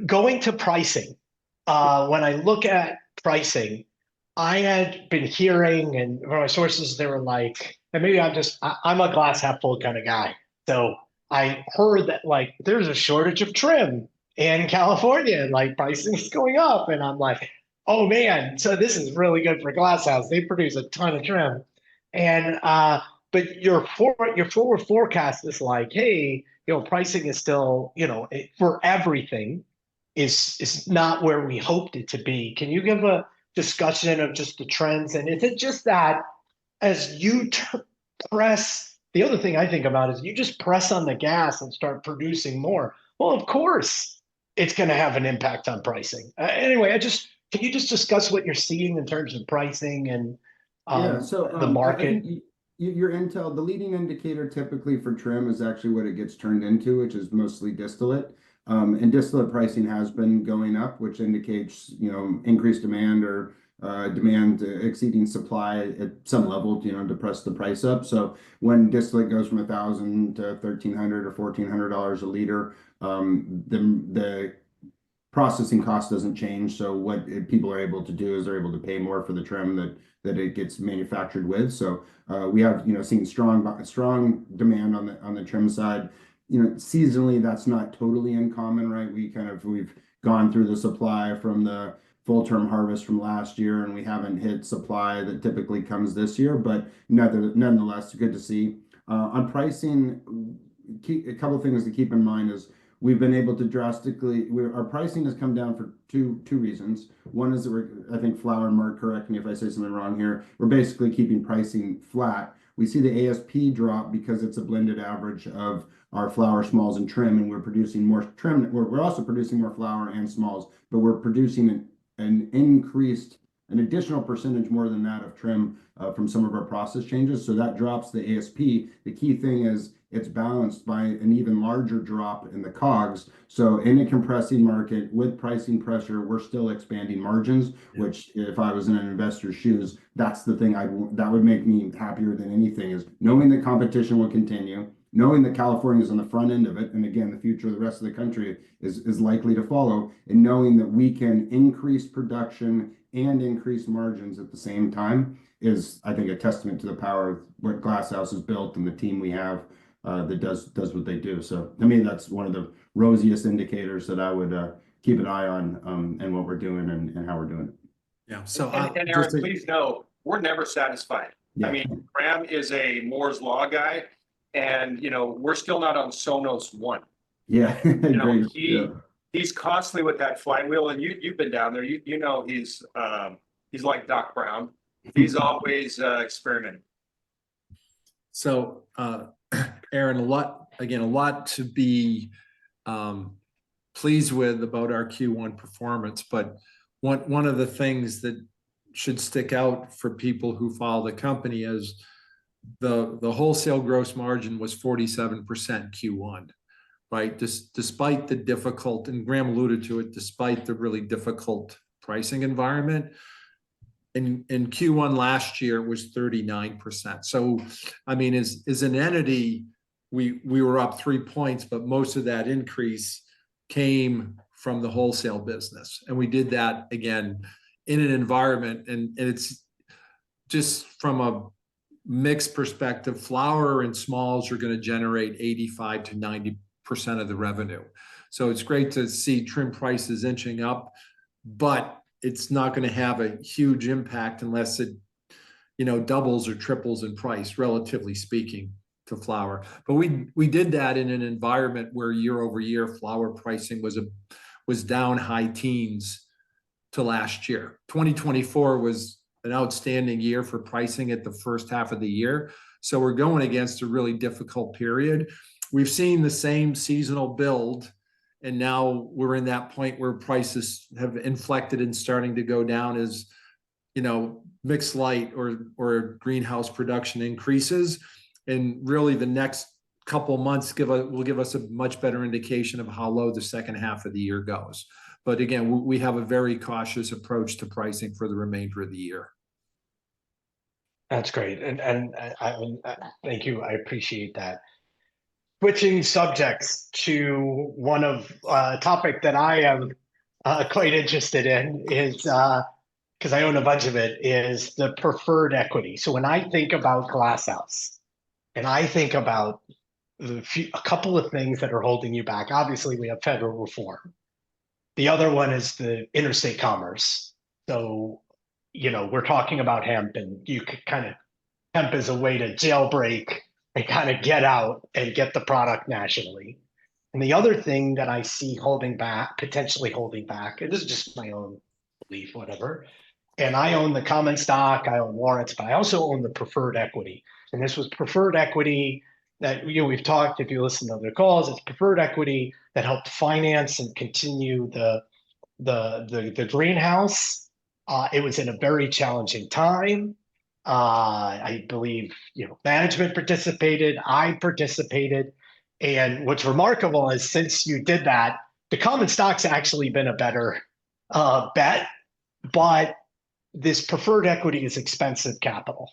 Going to pricing. When I look at pricing, I had been hearing, and from my sources, they were like, and maybe I'm a glass half full kind of guy. So I heard that like there's a shortage of trim in California, and like pricing is going up. And I'm like, oh man, so this is really good for Glass House. They produce a ton of trim. And but your forward forecast is like, hey, pricing is still, for everything is not where we hoped it to be. Can you give a discussion of just the trends? And is it just that as you press, the other thing I think about is you just press on the gas and start producing more. Well, of course, it's going to have an impact on pricing. Anyway, can you just discuss what you're seeing in terms of pricing and the market? Your intel, the leading indicator typically for trim is actually what it gets turned into, which is mostly distillate. And distillate pricing has been going up, which indicates, increased demand or demand exceeding supply at some level, to press the price up. So when distillate goes from $1,000 to $1,300 or $1,400 a liter, the processing cost doesn't change. So what people are able to do is they're able to pay more for the trim that it gets manufactured with. So we have seen strong demand on the trim side. Seasonally, that's not totally uncommon, right? We've gone through the supply from the full term harvest from last year, and we haven't hit supply that typically comes this year, but nonetheless, good to see. On pricing, a couple of things to keep in mind is we've been able to our pricing has come down for two reasons. One is that I think Flower and Mark, correct me if I say something wrong here, we're basically keeping pricing flat. We see the ASP drop because it's a blended average of our flower, smalls, and trim, and we're producing more trim. We're also producing more flower and smalls, but we're producing an additional percentage more than that of trim from some of our process changes. So that drops the ASP. The key thing is it's balanced by an even larger drop in the COGS. So in a compressing market with pricing pressure, we're still expanding margins, which if I was in an investor's shoes, that's the thing that would make me happier than anything, is knowing that competition will continue, knowing that California is on the front end of it. And again, the future of the rest of the country is likely to follow, and knowing that we can increase production and increase margins at the same time is, I think, a testament to the power of what Glass House has built and the team we have that does what they do. So, I mean, that's one of the rosiest indicators that I would keep an eye on and what we're doing and how we're doing it. Yeah. So, and Aaron, please know, we're never satisfied. Yeah. I mean, Graham is a Moore's Law guy, and we're still not on Sonos 1. Yeah, he's constantly with that flywheel, and you've been down there. He's like Doc Brown. He's always experimenting. So, Aaron, a lot to be pleased with about our Q1 performance, but one of the things that should stick out for people who follow the company is the wholesale gross margin was 47% Q1, right? Despite the difficult, and Graham alluded to it, despite the really difficult pricing environment. In Q1 last year, it was 39%. So, I mean, as an entity, we were up 3 points, but most of that increase came from the wholesale business. And we did that again in an environment, and it's just from a mixed perspective, flower and smalls are going to generate 85 to 90% of the revenue. So it's great to see trim prices inching up, but it's not going to have a huge impact unless it, doubles or triples in price, relatively speaking, to flower. But we did that in an environment where year over year flower pricing was down high teens to last year. 2024 was an outstanding year for pricing at the first half of the year. So we're going against a really difficult period. We've seen the same seasonal build, and now we're in that point where prices have inflected and starting to go down as, mixed light or greenhouse production increases. And really the next couple of months will give us a much better indication of how low the second half of the year goes. But again, we have a very cautious approach to pricing for the remainder of the year. That's great. And I thank you. I appreciate that. Switching subjects to one of topic that I am quite interested in is, because I own a bunch of it, is the preferred equity. So when I think about Glasshouse and I think about a couple of things that are holding you back, obviously we have federal reform. The other one is the interstate commerce. So, we're talking about hemp, and you could hemp is a way to jailbreak and kind of get out and get the product nationally. And the other thing that I see potentially holding back, and this is just my own belief, whatever. And I own the common stock, I own warrants, but I also own the preferred equity. And this was preferred equity that we've talked, if you listen to other calls, it's preferred equity that helped finance and continue the greenhouse. It was in a very challenging time. I believe management participated, I participated, and what's remarkable is since you did that, the common stock's actually been a better bet, but this preferred equity is expensive capital.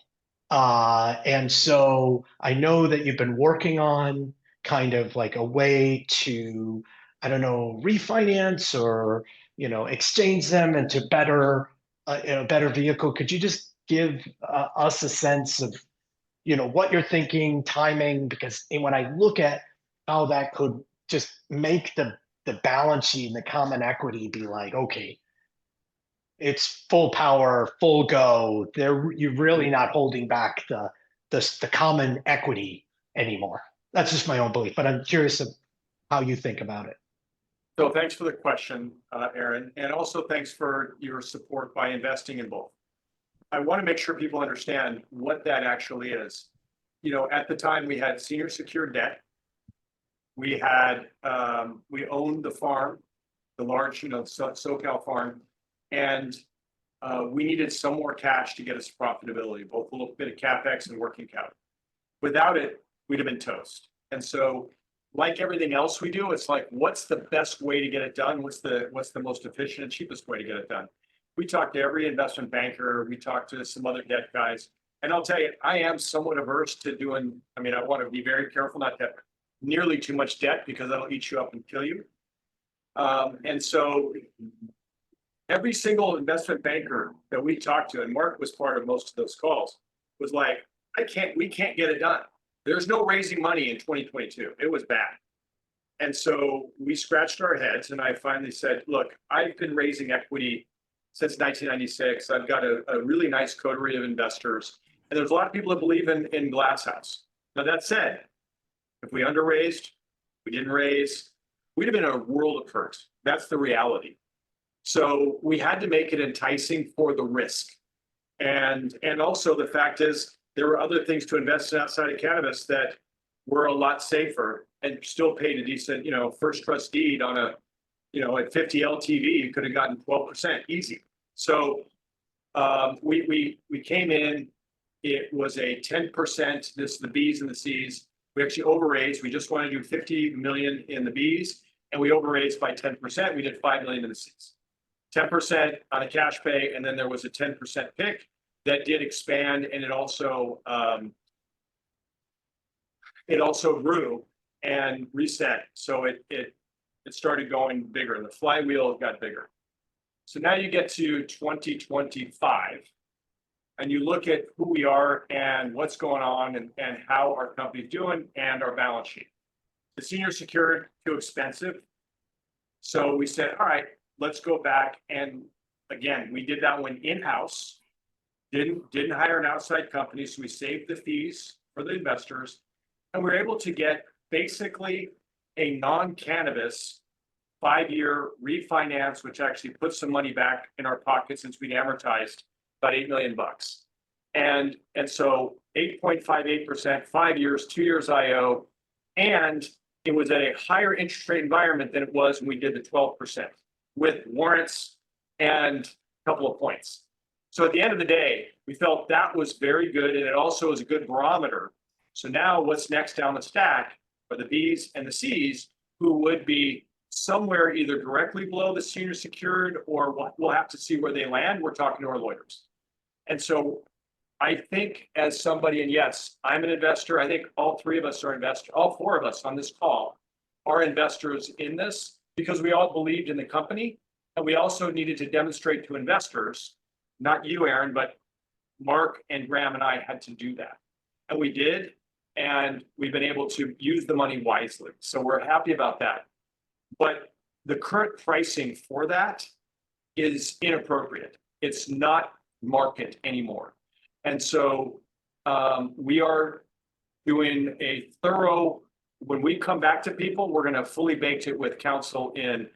And so I know that you've been working on kind of like a way to, I don't know, refinance or, exchange them into better vehicle. Could you just give us a sense of, what you're thinking, timing? Because when I look at how that could just make the balance sheet and the common equity be like, okay, it's full power, full go. You're really not holding back the common equity anymore. That's just my own belief, but I'm curious of how you think about it. So thanks for the question, Aaron, and also thanks for your support by investing in both. I want to make sure people understand what that actually is. At the time we had senior secured debt. We owned the farm, the large, SoCal farm, and we needed some more cash to get us to profitability, both a little bit of CapEx and working capital. Without it, we'd have been toast. And so, like everything else we do, it's like, what's the best way to get it done? What's the most efficient and cheapest way to get it done? We talked to every investment banker. We talked to some other debt guys. And I'll tell you, I am somewhat averse to doing, I want to be very careful not to have nearly too much debt because that'll eat you up and kill you. And so every single investment banker that we talked to, and Mark was part of most of those calls, was like, we can't get it done. There's no raising money in 2022. It was bad. And so we scratched our heads, and I finally said, look, I've been raising equity since 1996. I've got a really nice coterie of investors, and there's a lot of people that believe in Glasshouse. Now, that said, if we underraised, we didn't raise, we'd have been in a world of hurt. That's the reality. So we had to make it enticing for the risk. And also the fact is there were other things to invest in outside of cannabis that were a lot safer and still paid a decent, first trust deed on a, at 50 LTV, you could have gotten 12% easy. So we came in, it was a 10%, this is the B's and the C's. We actually overraised. We just wanted to do 50 million in the B's and we overraised by 10%. We did 5 million in the C's. 10% on a cash pay, and then there was a 10% pick that did expand, and it also grew and reset. So it started going bigger, and the flywheel got bigger. So now you get to 2025, and you look at who we are and what's going on and how our company's doing and our balance sheet. The senior secured, too expensive. So we said, all right, let's go back. And again, we did that one in-house, didn't hire an outside company. So we saved the fees for the investors, and we were able to get basically a non-cannabis 5-year refinance, which actually put some money back in our pocket since we'd amortized about $8 million. And so 8.58%, 5 years, 2 years IO, and it was at a higher interest rate environment than it was when we did the 12% with warrants and a couple of points. So at the end of the day, we felt that was very good, and it also is a good barometer. So now what's next down the stack are the B's and the C's, who would be somewhere either directly below the senior secured, or we'll have to see where they land. We're talking to our lawyers. And so I think as somebody, and yes, I'm an investor. I think all three of us are investors. All four of us on this call are investors in this because we all believed in the company. And we also needed to demonstrate to investors, not you, Aaron, but Mark and Graham and I had to do that. And we did. And we've been able to use the money wisely. So we're happy about that. But the current pricing for that is inappropriate. It's not market anymore. And so we are doing a thorough, when we come back to people, we're going to fully bake it with counsel in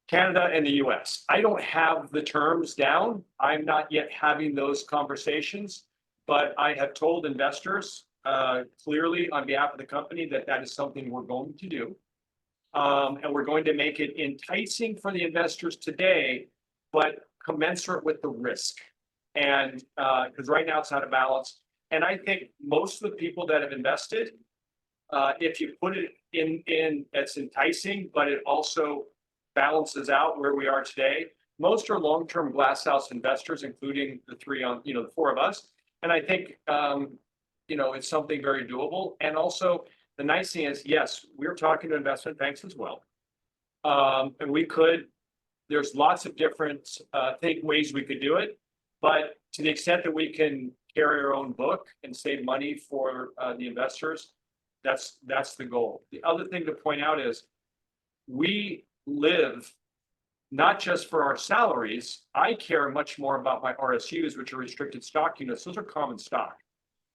Canada and the US. I don't have the terms down. I'm not yet having those conversations, but I have told investors clearly on behalf of the company that is something we're going to do. And we're going to make it enticing for the investors today, but commensurate with the risk. And because right now it's out of balance. And I think most of the people that have invested, if you put it in, it's enticing, but it also balances out where we are today. Most are long-term glasshouse investors, including the the four of us. And I think, it's something very doable. And also the nice thing is, yes, we're talking to investment banks as well. And there's lots of different ways we could do it. But to the extent that we can carry our own book and save money for the investors, that's the goal. The other thing to point out is we live not just for our salaries. I care much more about my RSUs, which are restricted stock units. Those are common stock.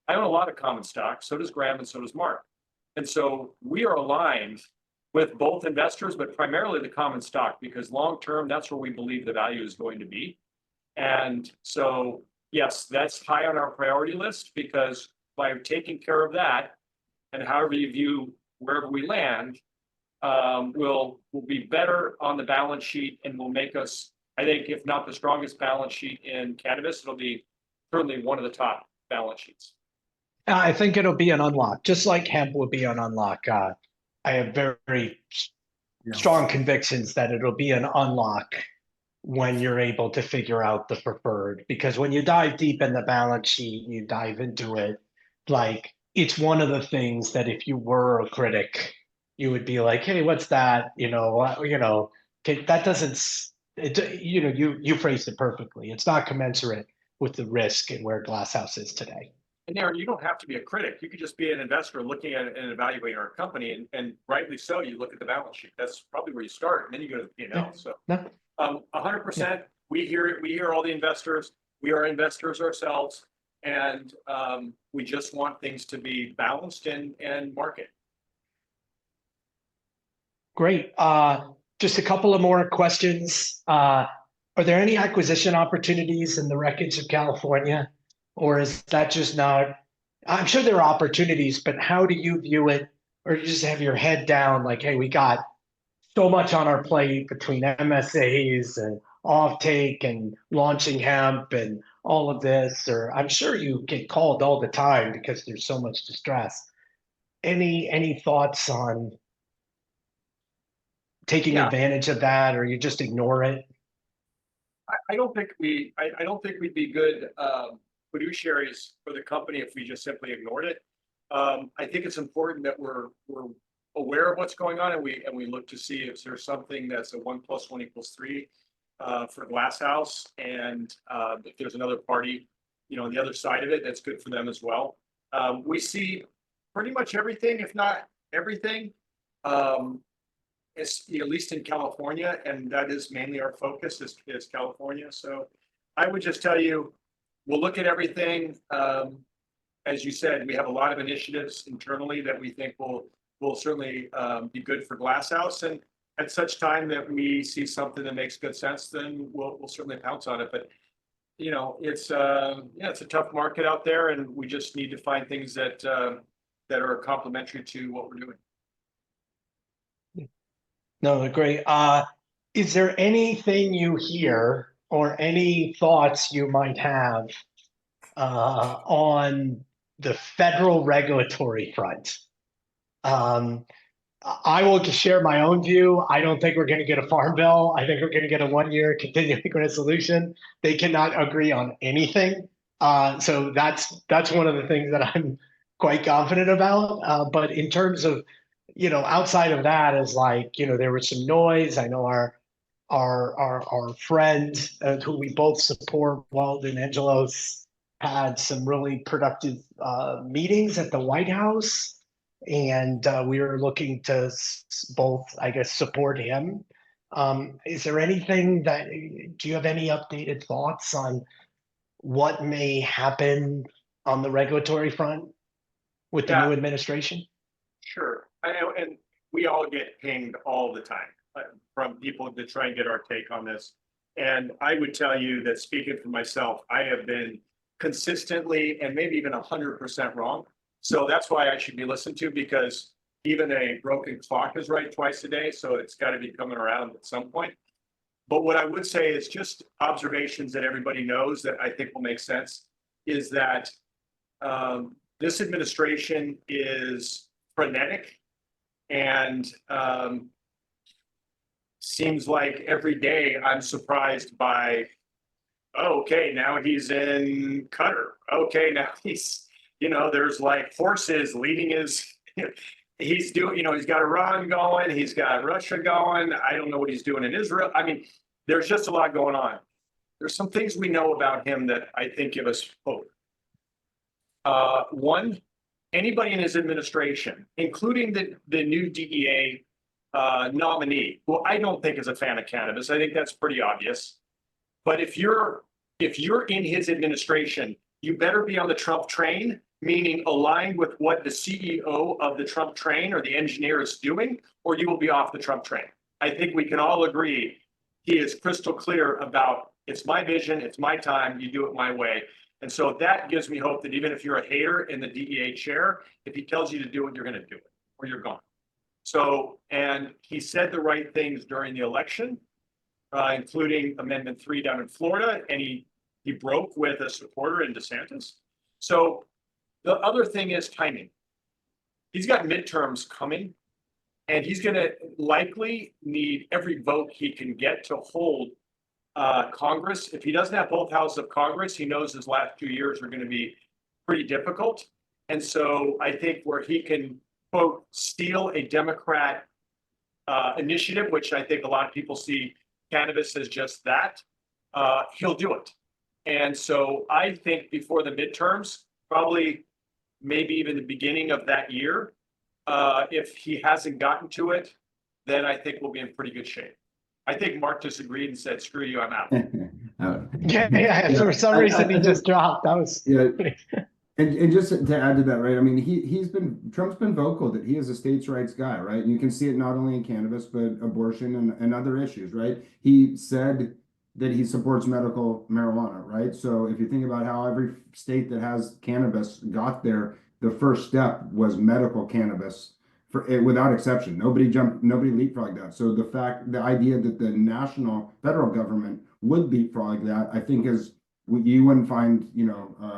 I own a lot of common stock. So does Graham and so does Mark. And so we are aligned with both investors, but primarily the common stock, because long-term, that's where we believe the value is going to be. And so, yes, that's high on our priority list, because by taking care of that, and however you view wherever we land, will be better on the balance sheet and will make us, I think, if not the strongest balance sheet in cannabis, it'll be certainly one of the top balance sheets. I think it'll be an unlock, just like hemp will be an unlock. I have very strong convictions that it'll be an unlock when you're able to figure out the preferred, because when you dive deep in the balance sheet, you dive into it, like it's one of the things that if you were a critic, you would be like, hey, what's that? That doesn't, you phrased it perfectly. It's not commensurate with the risk and where Glasshouse is today. And Aaron, you don't have to be a critic. You could just be an investor looking at it and evaluating our company, and rightly so, you look at the balance sheet. That's probably where you start, and then you go to the P&L. So 100%, we hear it. We hear all the investors. We are investors ourselves, and we just want things to be balanced and market. Great. Just a couple of more questions. Are there any acquisition opportunities in the wreckage of California? Or is that just not, I'm sure there are opportunities, but how do you view it? Or you just have your head down like, hey, we got so much on our plate between MSAs and offtake and launching hemp and all of this, or I'm sure you get called all the time because there's so much distress. Any thoughts on taking Yeah. advantage of that, or you just ignore it? I don't think I don't think we'd be good fiduciaries for the company if we just simply ignored it. I think it's important that we're aware of what's going on, and we look to see if there's something that's a 1 + 1 = 3 for Glass House, and if there's another party, on the other side of it, that's good for them as well. We see pretty much everything, if not everything. It's at least in California, and that is mainly our focus is California. So I would just tell you, we'll look at everything. As you said, we have a lot of initiatives internally that we think will certainly be good for Glass House. And at such time that we see something that makes good sense, then we'll certainly pounce on it. But it's it's a tough market out there, and we just need to find things that are complementary to what we're doing. No, great. Is there anything you hear or any thoughts you might have on the federal regulatory front? I will share my own view. I don't think we're going to get a farm bill. I think we're going to get a 1-year continuing resolution. They cannot agree on anything. So that's one of the things that I'm quite confident about. But in terms of, outside of that is like, there was some noise. I know our friend who we both support, Weldon Angelos, had some really productive meetings at the White House. And we were looking to both, I guess, support him. Is there anything do you have any updated thoughts on what may happen on the regulatory front with the new administration? Sure. And we all get pinged all the time from people to try and get our take on this. And I would tell you that, speaking for myself, I have been consistently and maybe even 100% wrong. So that's why I should be listened to, because even a broken clock is right twice a day. So it's got to be coming around at some point. But what I would say is just observations that everybody knows that I think will make sense is that this administration is frenetic, and seems like every day I'm surprised by, okay, now he's in Qatar. Okay, now he's, there's like horses leading he's doing, he's got Iran going, he's got Russia going. I don't know what he's doing in Israel. I mean, there's just a lot going on. There's some things we know about him that I think give us hope. One, anybody in his administration, including the new DEA nominee, who I don't think is a fan of cannabis. I think that's pretty obvious. But if you're in his administration, you better be on the Trump train, meaning aligned with what the CEO of the Trump train or the engineer is doing, or you will be off the Trump train. I think we can all agree he is crystal clear about, it's my vision, it's my time, you do it my way. And so that gives me hope that even if you're a hater in the DEA chair, if he tells you to do it, you're going to do it, or you're gone. So, and he said the right things during the election, including Amendment 3 down in Florida, and he broke with a supporter in DeSantis. So the other thing is timing. He's got midterms coming, and he's going to likely need every vote he can get to hold Congress. If he doesn't have both houses of Congress, he knows his last 2 years are going to be pretty difficult. And so I think where he can, quote, steal a Democrat initiative, which I think a lot of people see cannabis as just that, he'll do it. And so I think before the midterms, probably maybe even the beginning of that year, if he hasn't gotten to it, then I think we'll be in pretty good shape. I think Mark disagreed and said, screw you, I'm out. Yeah. For some reason, he just dropped. That was And just to add to that, right? I mean, Trump's been vocal that he is a states' rights guy, right? And you can see it not only in cannabis, but abortion and other issues, right? He said that he supports medical marijuana, right? So if you think about how every state that has cannabis got there, the first step was medical cannabis without exception. Nobody leapfrogged that. So the idea that the federal government would leapfrog that, I think you wouldn't find,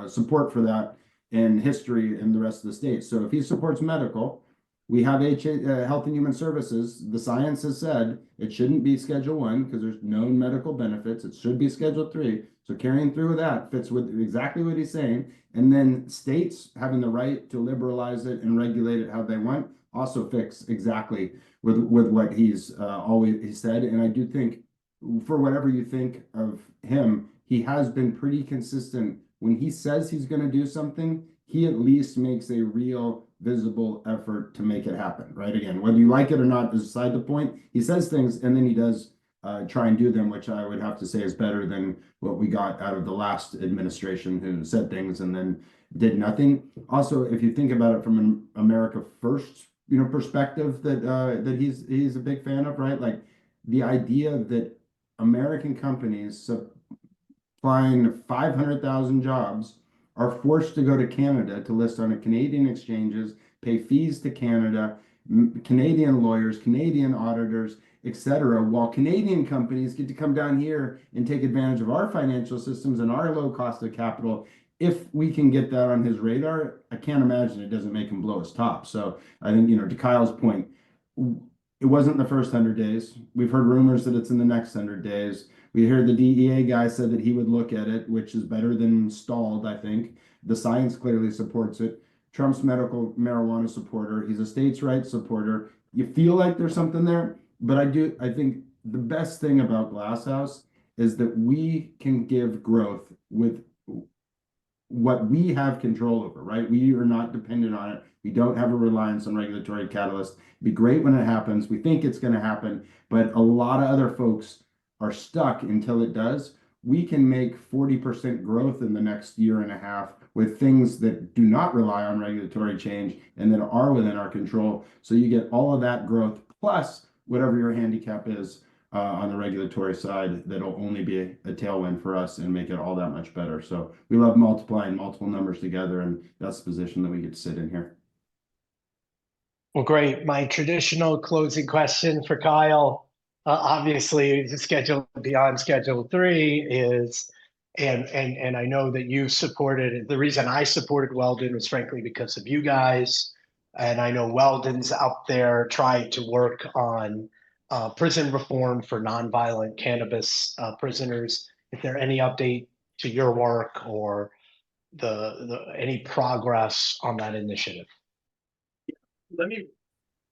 support for that in history in the rest of the states. So if he supports medical, we have Health and Human Services. The science has said it shouldn't be Schedule 1 because there's known medical benefits. It should be Schedule 3. So carrying through with that fits with exactly what he's saying. And then states having the right to liberalize it and regulate it how they want also fits exactly with what he's always said. And I do think, for whatever you think of him, he has been pretty consistent. When he says he's going to do something, he at least makes a real visible effort to make it happen, right? Again, whether you like it or not is beside the point. He says things and then he does try and do them, which I would have to say is better than what we got out of the last administration, who said things and then did nothing. Also, if you think about it from an America First, perspective that he's a big fan of, right? Like the idea that American companies supplying 500,000 jobs are forced to go to Canada to list on a Canadian exchanges, pay fees to Canada, Canadian lawyers, Canadian auditors, etc., while Canadian companies get to come down here and take advantage of our financial systems and our low cost of capital. If we can get that on his radar, I can't imagine it doesn't make him blow his top. So I think, to Kyle's point, it wasn't the first 100 days. We've heard rumors that it's in the next 100 days. We heard the DEA guy said that he would look at it, which is better than stalled, I think. The science clearly supports it. Trump's medical marijuana supporter. He's a states' rights supporter. You feel like there's something there, but I think the best thing about Glasshouse is that we can give growth with what we have control over, right? We are not dependent on it. We don't have a reliance on regulatory catalyst. It'd be great when it happens. We think it's going to happen, but a lot of other folks are stuck until it does. We can make 40% growth in the next year and a half with things that do not rely on regulatory change and that are within our control. So you get all of that growth plus whatever your handicap is on the regulatory side, that'll only be a tailwind for us and make it all that much better. So we love multiplying multiple numbers together, and that's the position that we get to sit in here. Well, great. My traditional closing question for Kyle, obviously the schedule beyond Schedule 3 is, and I know that you supported, the reason I supported Weldon was frankly because of you guys. And I know Weldon's out there trying to work on prison reform for nonviolent cannabis prisoners. Is there any update to your work or any progress on that initiative? Let me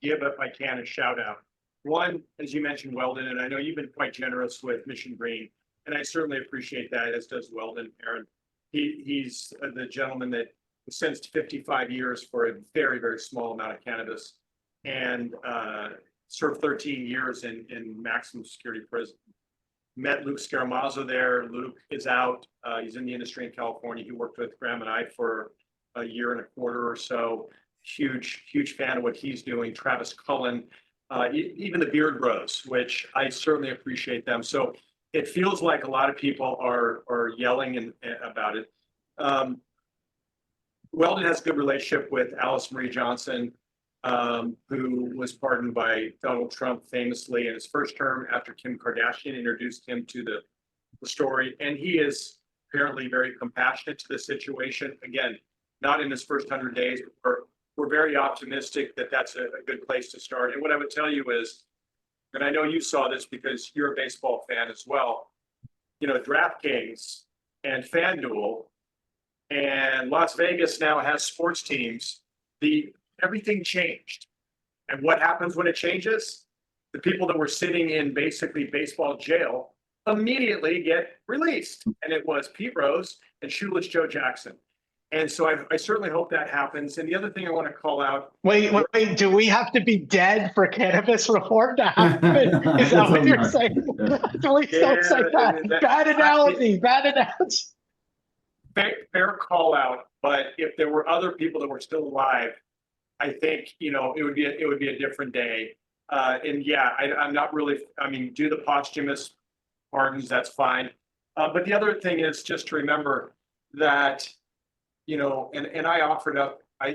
give, if I can, a shout out. One, as you mentioned, Weldon, and I know you've been quite generous with Mission Green, and I certainly appreciate that, as does Weldon, Aaron. He's the gentleman that sentenced 55 years for a very, very small amount of cannabis and served 13 years in maximum security prison. Met Luke Scaramazzo there. Luke is out. He's in the industry in California. He worked with Graham and I for a year and a quarter or so. Huge fan of what he's doing. Travis Cullen, even the Beard Bros, which I certainly appreciate them. So it feels like a lot of people are yelling about it. Weldon has a good relationship with Alice Marie Johnson, who was pardoned by Donald Trump famously in his first term after Kim Kardashian introduced him to the story. And he is apparently very compassionate to the situation. Again, not in his first 100 days, but we're very optimistic that that's a good place to start. And what I would tell you is, and I know you saw this because you're a baseball fan as well, DraftKings and FanDuel and Las Vegas now has sports teams. Everything changed. And what happens when it changes? The people that were sitting in basically baseball jail immediately get released. And it was Pete Rose and Shoeless Joe Jackson. And so I certainly hope that happens. And the other thing I want to call out. Wait, do we have to be dead for cannabis reform to happen? Is that what you're saying? Please don't say that. Bad analogy. Fair call out. But if there were other people that were still alive, I think, it would be a different day. And yeah, I'm not really, do the posthumous pardons, that's fine. But the other thing is just to remember that, you know, and I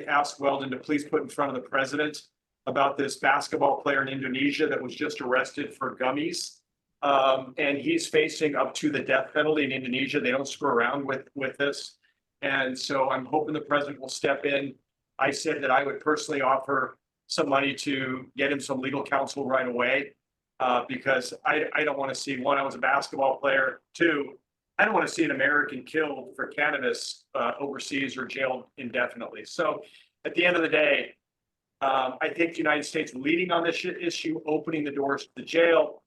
asked Weldon to please put in front of the president about this basketball player in Indonesia that was just arrested for gummies. And he's facing up to the death penalty in Indonesia. They don't screw around with this. And so I'm hoping the president will step in. I said that I would personally offer some money to get him some legal counsel right away. Because I don't want to see, one, I was a basketball player. Two, I don't want to see an American killed for cannabis overseas or jailed indefinitely. So at the end of the day, I think the United States leading on this issue, opening the doors to the jail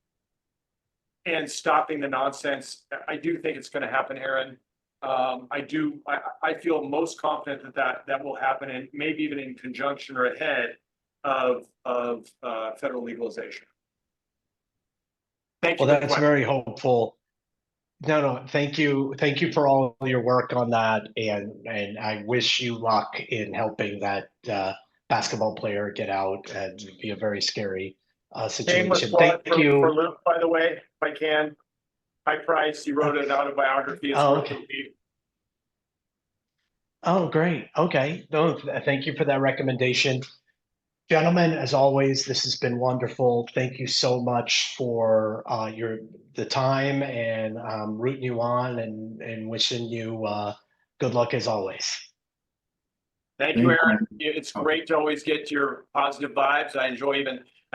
and stopping the nonsense. I do think it's going to happen, Aaron. I feel most confident that will happen, and maybe even in conjunction or ahead of federal legalization. Thank you. Well, that's very hopeful. No, thank you. Thank you for all your work on that. And I wish you luck in helping that basketball player get out. And it'd be a very scary situation. Thank you. For Luke, by the way, if I can. High price. He wrote an autobiography. It's worth the read. Oh, great. Okay. No, thank you for that recommendation. Gentlemen, as always, this has been wonderful. Thank you so much for the time, and rooting you on and wishing you good luck as always. Thank you, Aaron. It's great to always get your positive vibes. I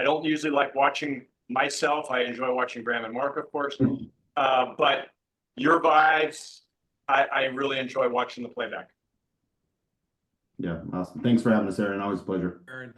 don't usually like watching myself. I enjoy watching Graham and Mark, of course. But your vibes, I really enjoy watching the playback. Yeah, awesome. Thanks for having us, Aaron. Always a pleasure. Aaron.